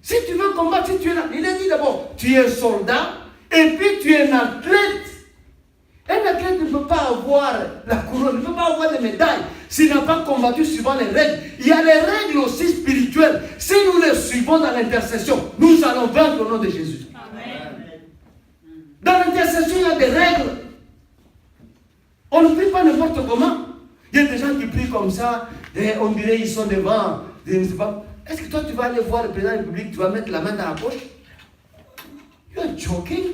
Si tu veux combattre, si tu es là, il a dit d'abord, tu es un soldat, et puis tu es un athlète. Un athlète ne peut pas avoir la couronne, ne peut pas avoir des médailles s'il n'a pas combattu suivant les règles. Il y a les règles aussi spirituelles. Si nous les suivons dans l'intercession, nous allons vaincre au nom de Jésus. Amen. Dans l'intercession, il y a des règles. On ne prie pas n'importe comment. Il y a des gens qui prient comme ça, et on dirait qu'ils sont devant, je ne sais pas. Est-ce que toi tu vas aller voir le président de la République, tu vas mettre la main dans la poche? You are joking?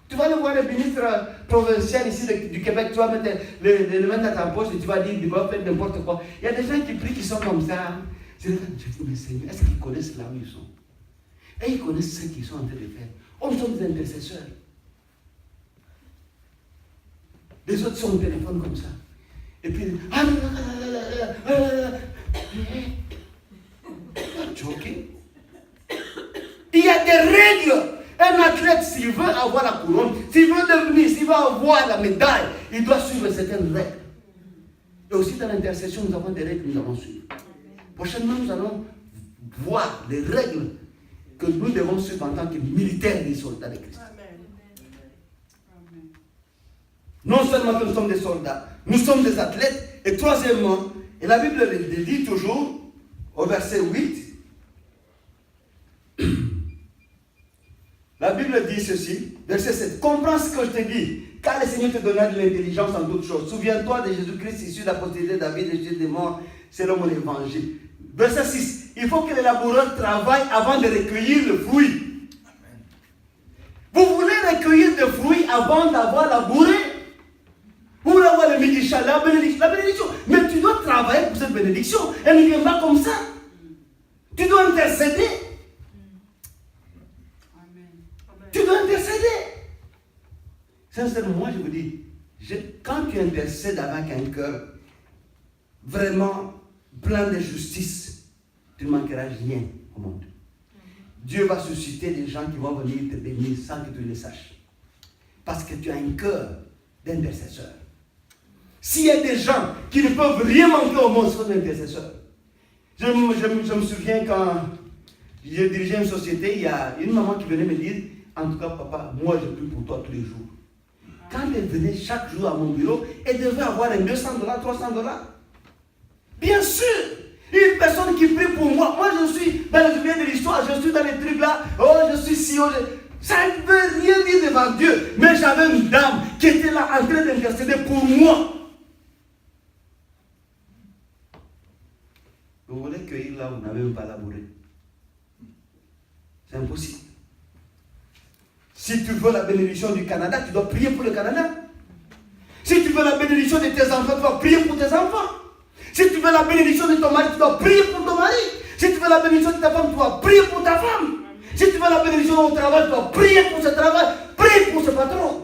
Tu vas aller voir le ministre provincial ici du Québec, tu vas mettre les mains dans ta poche et tu vas dire, tu vas faire n'importe quoi. Il y a des gens qui prient qui sont comme ça. Je dis, mais Seigneur, est-ce qu'ils connaissent là où ils sont? Et ils connaissent ce qu'ils sont en train de faire. On sommes des intercesseurs. Les autres sont au téléphone comme ça. Et puis, joking. Il y a des règles. Un athlète, s'il veut avoir la couronne, s'il veut devenir, s'il veut avoir la médaille, il doit suivre certaines règles. Et aussi dans l'intercession, nous avons des règles que nous avons suivre. Prochainement, nous allons voir les règles que nous devons suivre en tant que militaires et soldats de Christ. Non seulement que nous sommes des soldats, nous sommes des athlètes. Et troisièmement, et la Bible le dit toujours, au verset 8, la Bible dit ceci, verset 7, comprends ce que je te dis, car le Seigneur te donnera de l'intelligence en toutes choses. Souviens-toi de Jésus-Christ issu de la postérité de David et Jésus des morts, selon mon évangile. Verset 6, il faut que les laboureurs travaillent avant de recueillir le fruit. Vous voulez recueillir des fruits avant d'avoir labouré? Vous voulez avoir le bénédiction, la bénédiction. Mais tu dois travailler pour cette bénédiction. Elle ne vient pas comme ça. Tu dois intercéder. Tu dois intercéder. Sincèrement, moi je vous dis, quand tu intercèdes avec un cœur vraiment plein de justice, tu ne manqueras rien au monde. Dieu va susciter des gens qui vont venir te bénir sans que tu le saches. Parce que tu as un cœur d'intercesseur. S'il y a des gens qui ne peuvent rien manquer au monde, ce sont des intercesseurs. Je me souviens quand j'ai dirigé une société, il y a une maman qui venait me dire, en tout cas papa, moi je prie pour toi tous les jours. Quand elle venait chaque jour à mon bureau, elle devait avoir un $200, $300. Bien sûr, une personne qui prie pour moi, moi je suis dans le souvenir de l'histoire, je suis dans les trucs là, oh je suis si haut, ça ne veut rien dire devant Dieu. Mais j'avais une dame qui était là en train d'intercéder pour moi. Vous voulez cueillir là où vous n'avez même pas labouré. C'est impossible. Si tu veux la bénédiction du Canada, tu dois prier pour le Canada. Si tu veux la bénédiction de tes enfants, tu dois prier pour tes enfants. Si tu veux la bénédiction de ton mari, tu dois prier pour ton mari. Si tu veux la bénédiction de ta femme, tu dois prier pour ta femme. Si tu veux la bénédiction au travail, tu dois prier pour ce travail. Prie pour ce patron.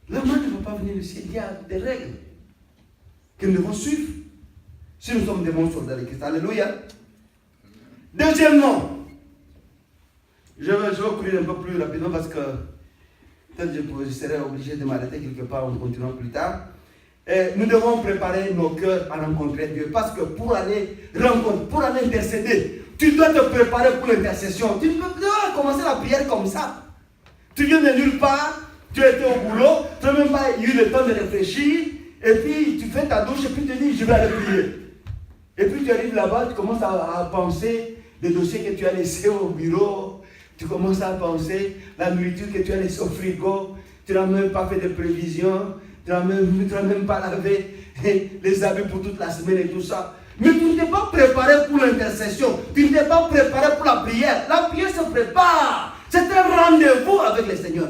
La main ne va pas venir ici. Il y a des règles que nous devons suivre si nous sommes des bons soldats de Christ. Alléluia. Deuxièmement, je vais courir un peu plus rapidement parce que peut-être je serai obligé de m'arrêter quelque part, on continuera plus tard. Et nous devons préparer nos cœurs à rencontrer Dieu. Parce que pour aller rencontrer, pour aller intercéder, tu dois te préparer pour l'intercession. Tu dois commencer la prière comme ça. Tu viens de nulle part, tu étais au boulot, tu n'as même pas eu le temps de réfléchir, et puis tu fais ta douche, et puis tu te dis, je vais aller prier. Et puis tu arrives là-bas, tu commences à penser des dossiers que tu as laissés au bureau, tu commences à penser la nourriture que tu as laissée au frigo, tu n'as même pas fait de prévisions, tu n'as même pas lavé les habits pour toute la semaine et tout ça. Mais tu ne t'es pas préparé pour l'intercession, tu ne t'es pas préparé pour la prière. La prière se prépare. C'est un rendez-vous avec le Seigneur.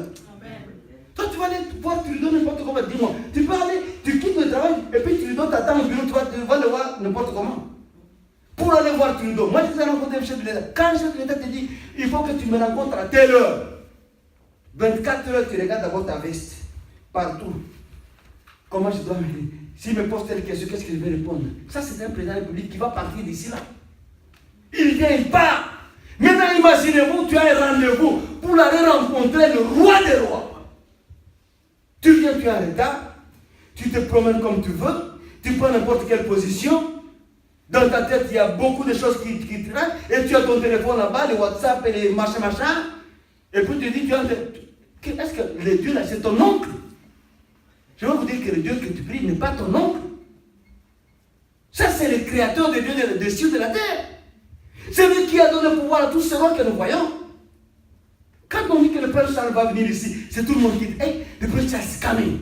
Toi, tu vas aller voir Trudeau n'importe comment, dis-moi. Tu peux aller, tu quittes le travail, et puis Trudeau t'attend au bureau, tu vas le voir n'importe comment. Pour aller voir Trudeau, moi je t'ai rencontré le chef de l'État. Quand le chef de l'État te dit, il faut que tu me rencontres à telle heure. 24 heures, tu regardes d'abord ta veste, partout. Comment je dois me dire? S'il me pose telle question, qu'est-ce que je vais répondre? Ça, c'est un président de la République qui va partir d'ici là. Il vient, il part. Maintenant, imaginez-vous, tu as un rendez-vous pour aller rencontrer le roi des rois. Tu viens, tu es en retard, tu te promènes comme tu veux, tu prends n'importe quelle position. Dans ta tête, il y a beaucoup de choses qui traînent, et tu as ton téléphone là-bas, les WhatsApp et les machin. Et puis tu dis, est-ce que le Dieu là, c'est ton oncle? Je vais vous dire que le Dieu que tu pries n'est pas ton oncle. Ça, c'est le créateur des dieux des cieux de la terre. C'est lui qui a donné le pouvoir à tous ces rois que nous voyons. Quand on dit que le prince Charles va venir ici, c'est tout le monde qui dit, hey, le prince Charles is coming.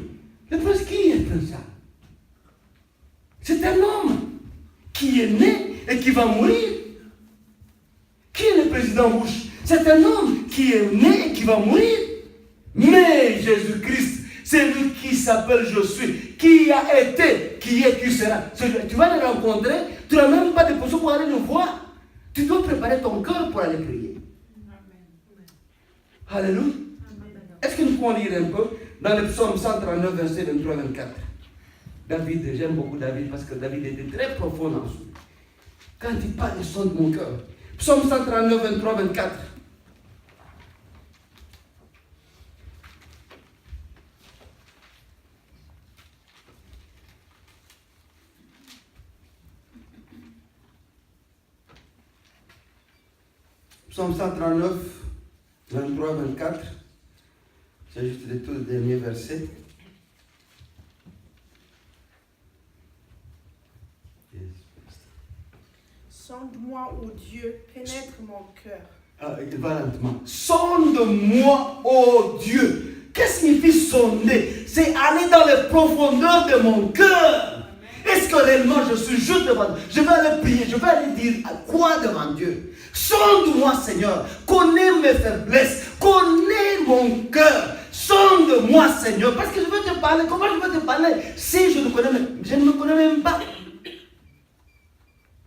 Le prince, qui est le prince Charles? C'est un homme qui est né et qui va mourir. Qui est le président Bush? C'est un homme qui est né et qui va mourir. Mais Jésus-Christ, c'est lui qui s'appelle Je suis, qui a été, qui est, qui sera. Tu vas le rencontrer, tu n'as même pas de position pour aller le voir. Tu dois préparer ton cœur pour aller prier. Alléluia. Est-ce que nous pouvons lire un peu dans le psaume 139, verset 23-24? David, j'aime beaucoup David parce que David était très profond en soi. Quand il parle du son de mon cœur. Psaume 139, 23, 24. Psaume 139, 23, 24. C'est juste les tout derniers versets. Sonde-moi, ô Dieu, pénètre mon cœur. Ah, il va lentement. Sonde-moi, ô Dieu. Qu'est-ce que signifie sonder? C'est aller dans les profondeurs de mon cœur. Est-ce que réellement je suis juste devant Dieu? Je vais aller prier, je vais aller dire quoi devant Dieu? Sonde-moi, Seigneur. Connais mes faiblesses. Connais mon cœur. Sonde-moi, Seigneur. Parce que je veux te parler. Comment je veux te parler si je ne me connais même pas?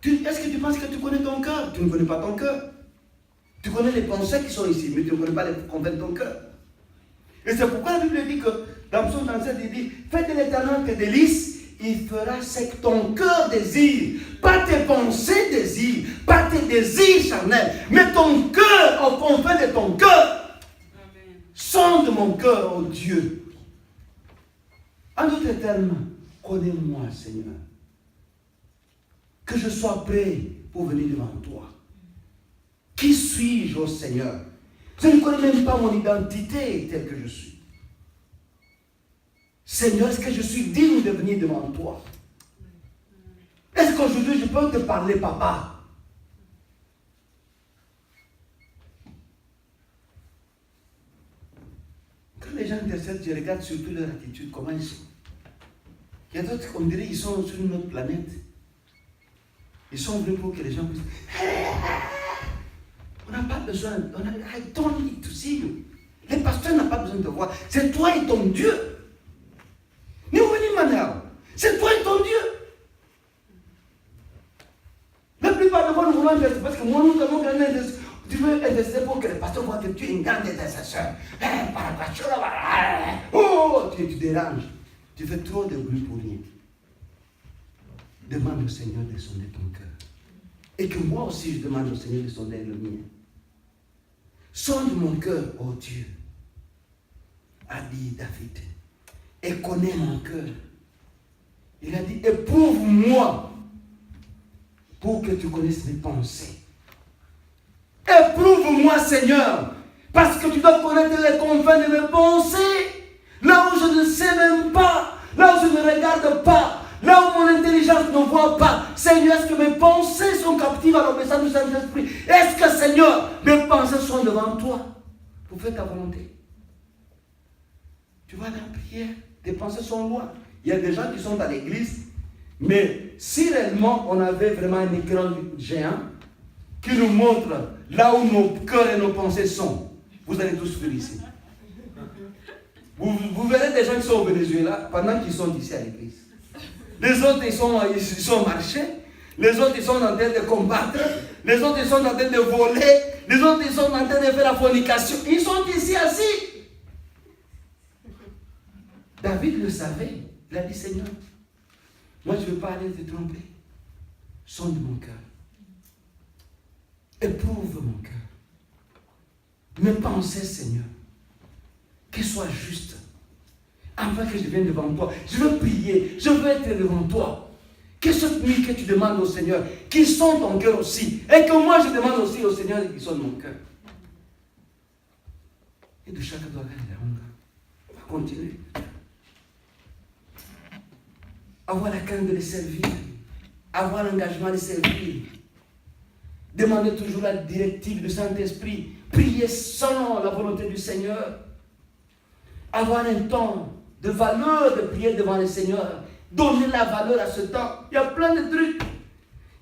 Est-ce que tu penses que tu connais ton cœur? Tu ne connais pas ton cœur. Tu connais les pensées qui sont ici, mais tu ne connais pas les confins de ton cœur. Et c'est pourquoi la Bible dit que dans Psaume 37, il dit: fais de l'Éternel tes délices, il fera ce que ton cœur désire. Pas tes pensées désirent, pas tes désirs charnels, mais ton cœur au confin de ton cœur. Amen. Sonde mon cœur, ô Dieu. En d'autres termes, connais-moi, Seigneur. Que je sois prêt pour venir devant toi. Qui suis-je, ô Seigneur? Je ne connais même pas mon identité telle que je suis. Seigneur, est-ce que je suis digne de venir devant toi? Est-ce qu'aujourd'hui je peux te parler, papa? Quand les gens intercèdent, je regarde surtout leur attitude, comment ils sont. Il y a d'autres, on dirait, ils sont sur une autre planète. Ils sont venus pour que les gens puissent. On n'a pas besoin. I don't need to see you. Les pasteurs n'ont pas besoin de voir. C'est toi et ton Dieu. C'est toi et ton Dieu. La plupart de vous, nous voulons intercéder parce que moi, nous avons gagné. Tu veux intercéder pour que les pasteurs voient que tu es une grande intercesseur. Oh, tu déranges. Tu fais trop de bruit pour rien. Demande au Seigneur de sonder ton cœur. Et que moi aussi, je demande au Seigneur de sonder le mien. Sonde mon cœur, ô Dieu, a dit David, et connais mon cœur. Il a dit, éprouve-moi pour que tu connaisses mes pensées. Éprouve-moi, Seigneur, parce que tu dois connaître les confins de mes pensées. Là où je ne sais même pas, là où je ne regarde pas, là où mon intelligence ne voit pas. Seigneur, est-ce que mes pensées sont captives à l'obéissance du Saint-Esprit? Est-ce que, Seigneur, mes pensées sont devant toi pour faire ta volonté? Tu vois, la prière, tes pensées sont loin. Il y a des gens qui sont à l'église, mais si réellement on avait vraiment un écran géant qui nous montre là où nos cœurs et nos pensées sont, vous allez tous fuir ici. Vous verrez des gens qui sont au Venezuela pendant qu'ils sont ici à l'église. Les autres, ils sont marchés. Les autres, ils sont en train de combattre. Les autres, ils sont en train de voler. Les autres, ils sont en train de faire la fornication. Ils sont ici assis. David le savait. Il a dit, Seigneur, moi je ne veux pas aller te tromper. Sonde mon cœur. Éprouve mon cœur. Mes pensées, Seigneur, qu'elles soient justes. Afin que je vienne devant toi. Je veux prier. Je veux être devant toi. Que cette nuit que tu demandes au Seigneur, qu'ils sonde ton cœur aussi. Et que moi je demande aussi au Seigneur qu'ils sonde mon cœur. Et de chaque doigt, on va continuer. Avoir la crainte de les servir. Avoir l'engagement de servir. Demander toujours la directive du Saint-Esprit. Prier selon la volonté du Seigneur. Avoir un temps de valeur de prier devant le Seigneur. Donner la valeur à ce temps. Il y a plein de trucs.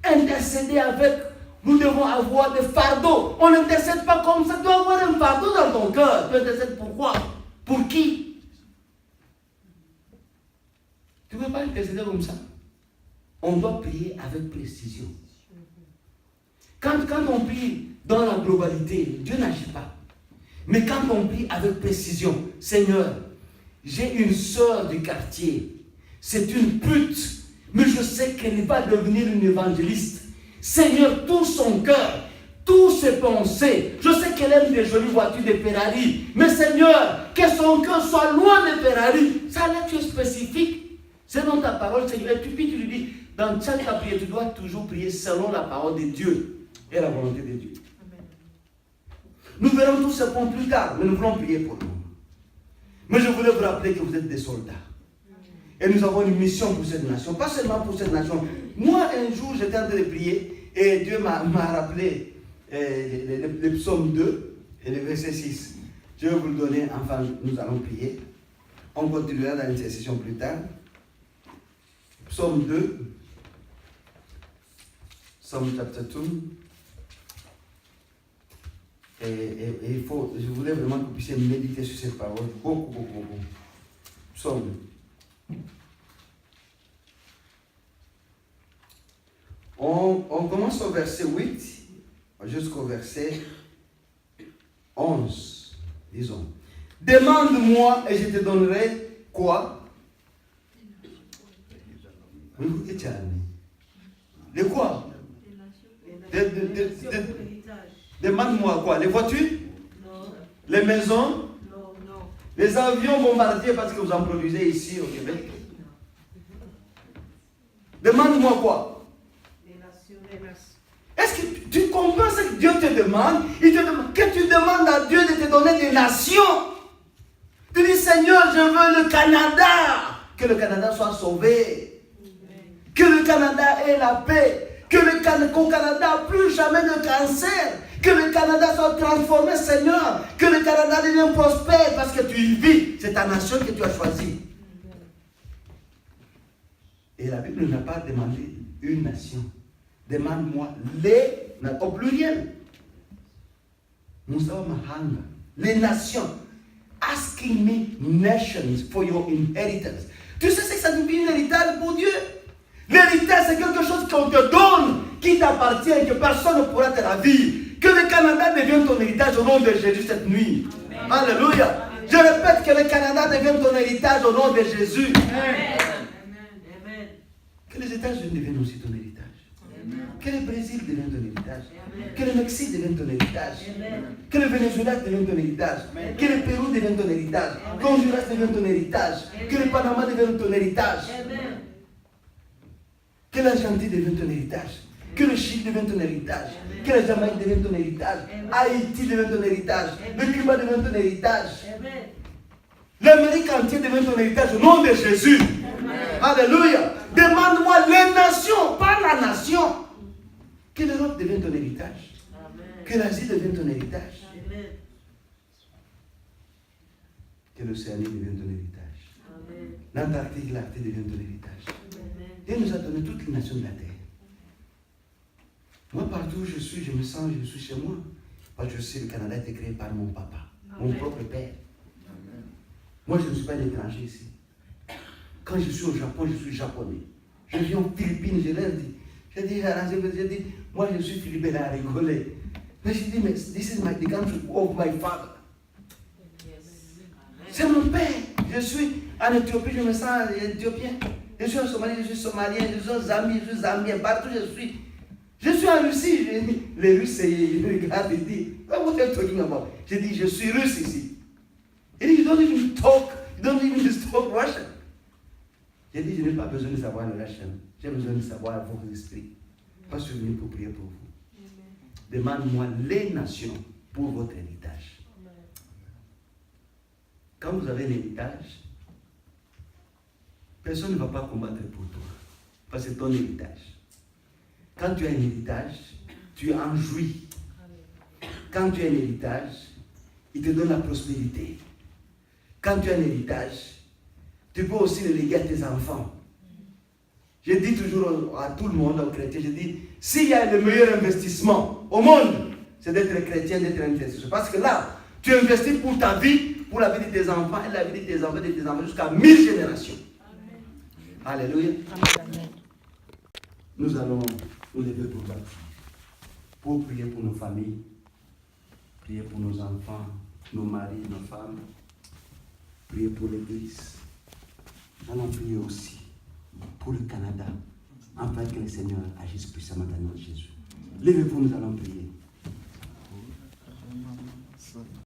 Intercéder avec. Nous devons avoir des fardeaux. On n'intercède pas comme ça. Tu dois avoir un fardeau dans ton cœur. Tu intercèdes pourquoi? Pour qui? Tu ne peux pas intercéder comme ça. On doit prier avec précision. Quand on prie dans la globalité, Dieu n'agit pas. Mais quand on prie avec précision, Seigneur, j'ai une sœur du quartier. C'est une pute. Mais je sais qu'elle va devenir une évangéliste. Seigneur, tout son cœur, toutes ses pensées. Je sais qu'elle aime des jolies voitures de Ferrari, mais Seigneur, que son cœur soit loin de Ferrari. Ça là, tu es spécifique. C'est dans ta parole, Seigneur. Et puis tu lui dis, dans chaque prière, tu dois toujours prier selon la parole de Dieu et la volonté de Dieu. Nous verrons tous ce point plus tard, mais nous voulons prier pour nous. Mais je voulais vous rappeler que vous êtes des soldats. Et nous avons une mission pour cette nation, pas seulement pour cette nation. Moi, un jour, j'étais en train de prier et Dieu m'a rappelé le psaume 2 et le verset 6. Je vais vous le donner, enfin, nous allons prier. On continuera dans une session plus tard. Psaume 2, Psaume chapter 2. Et il faut, je voulais vraiment que vous puissiez méditer sur cette parole beaucoup. Psaume. On commence au verset 8 jusqu'au verset 11, disons. Demande-moi et je te donnerai quoi? De quoi? Demande-moi quoi? Les voitures? Non. Les maisons? Non. Les avions bombardiers parce que vous en produisez ici au Québec? Demande-moi quoi? Les nations. Est-ce que tu comprends ce que Dieu te demande? Il te demande que tu demandes à Dieu de te donner des nations. Tu dis, Seigneur, je veux le Canada. Que le Canada soit sauvé. Que le Canada ait la paix. Qu'au Canada, plus jamais de cancer. Que le Canada soit transformé, Seigneur. Que le Canada devienne prospère parce que tu y vis. C'est ta nation que tu as choisie. Et la Bible n'a pas demandé une nation. Demande-moi les, au pluriel. Les nations. Asking me nations for your inheritance. Tu sais ce que ça signifie un héritage pour Dieu? L'héritage, c'est quelque chose qu'on te donne, qui t'appartient et que personne ne pourra te ravir. Que le Canada devienne ton héritage au nom de Jésus cette nuit. Amen. Alléluia. Amen. Je répète que le Canada devienne ton héritage au nom de Jésus. Amen. Amen. Que les États-Unis deviennent aussi ton héritage. Amen. Que le Brésil devienne ton héritage. Amen. Que le Mexique devienne ton héritage. Amen. Que le Venezuela devienne ton héritage. Amen. Que le Pérou devienne ton héritage. Que Honduras devienne ton héritage. Amen. Que le Panama devienne ton héritage. Amen. Que l'Argentine devienne ton héritage. Que le Chili devienne ton héritage. Amen. Que la Jamaïque devienne ton héritage. Amen. Haïti devienne ton héritage. Amen. Le Cuba devienne ton héritage. Amen. L'Amérique entière devienne ton héritage au nom de Jésus. Amen. Alléluia. Demande-moi les nations, pas la nation. Que l'Europe devienne ton héritage. Amen. Que l'Asie devienne ton héritage. Amen. Que l'Océanie devienne ton héritage. Amen. L'Antarctique, l'Arctique devienne ton héritage. Dieu nous a donné toutes les nations de la terre. Moi, partout où je suis, je me sens, je suis chez moi. Parce que je sais que le Canada a été créé par mon papa, Amen. Mon propre père. Amen. Moi, je ne suis pas un étranger ici. Quand je suis au Japon, je suis japonais. Je viens aux Philippines, je leur dis. J'ai dit, moi, je suis philippin, elle a rigolé. Mais j'ai dit, mais this is the country of my father. C'est mon père. Je suis en Éthiopie, je me sens éthiopien. Je suis en Somalie, je suis somalien, je suis en Zambie, je suis zambien, partout je suis. Je suis en Russie, les Russes, ils regardent et disent, what are you talking about? J'ai dit, je suis russe ici. Il dit, you don't even talk Russian. J'ai dit, je n'ai pas besoin de savoir le Russian. J'ai besoin de savoir votre esprit. Pas je suis venu pour prier pour vous. Demande-moi les nations pour votre héritage. Quand vous avez un héritage, personne ne va pas combattre pour toi. Parce que c'est ton héritage. Quand tu as un héritage, tu en jouis. Quand tu as un héritage, il te donne la prospérité. Quand tu as un héritage, tu peux aussi le léguer à tes enfants. Je dis toujours à tout le monde, aux chrétiens, je dis, s'il y a le meilleur investissement au monde, c'est d'être chrétien, d'être investisseur. Parce que là, tu investis pour ta vie, pour la vie de tes enfants, et la vie de tes enfants, jusqu'à 1000 générations. Alléluia. Amen. Nous allons nous lever pour prier pour nos familles, prier pour nos enfants, nos maris, nos femmes, prier pour l'Église. Nous allons prier aussi pour le Canada, afin que le Seigneur agisse puissamment dans notre Jésus. Levez-vous, nous allons prier.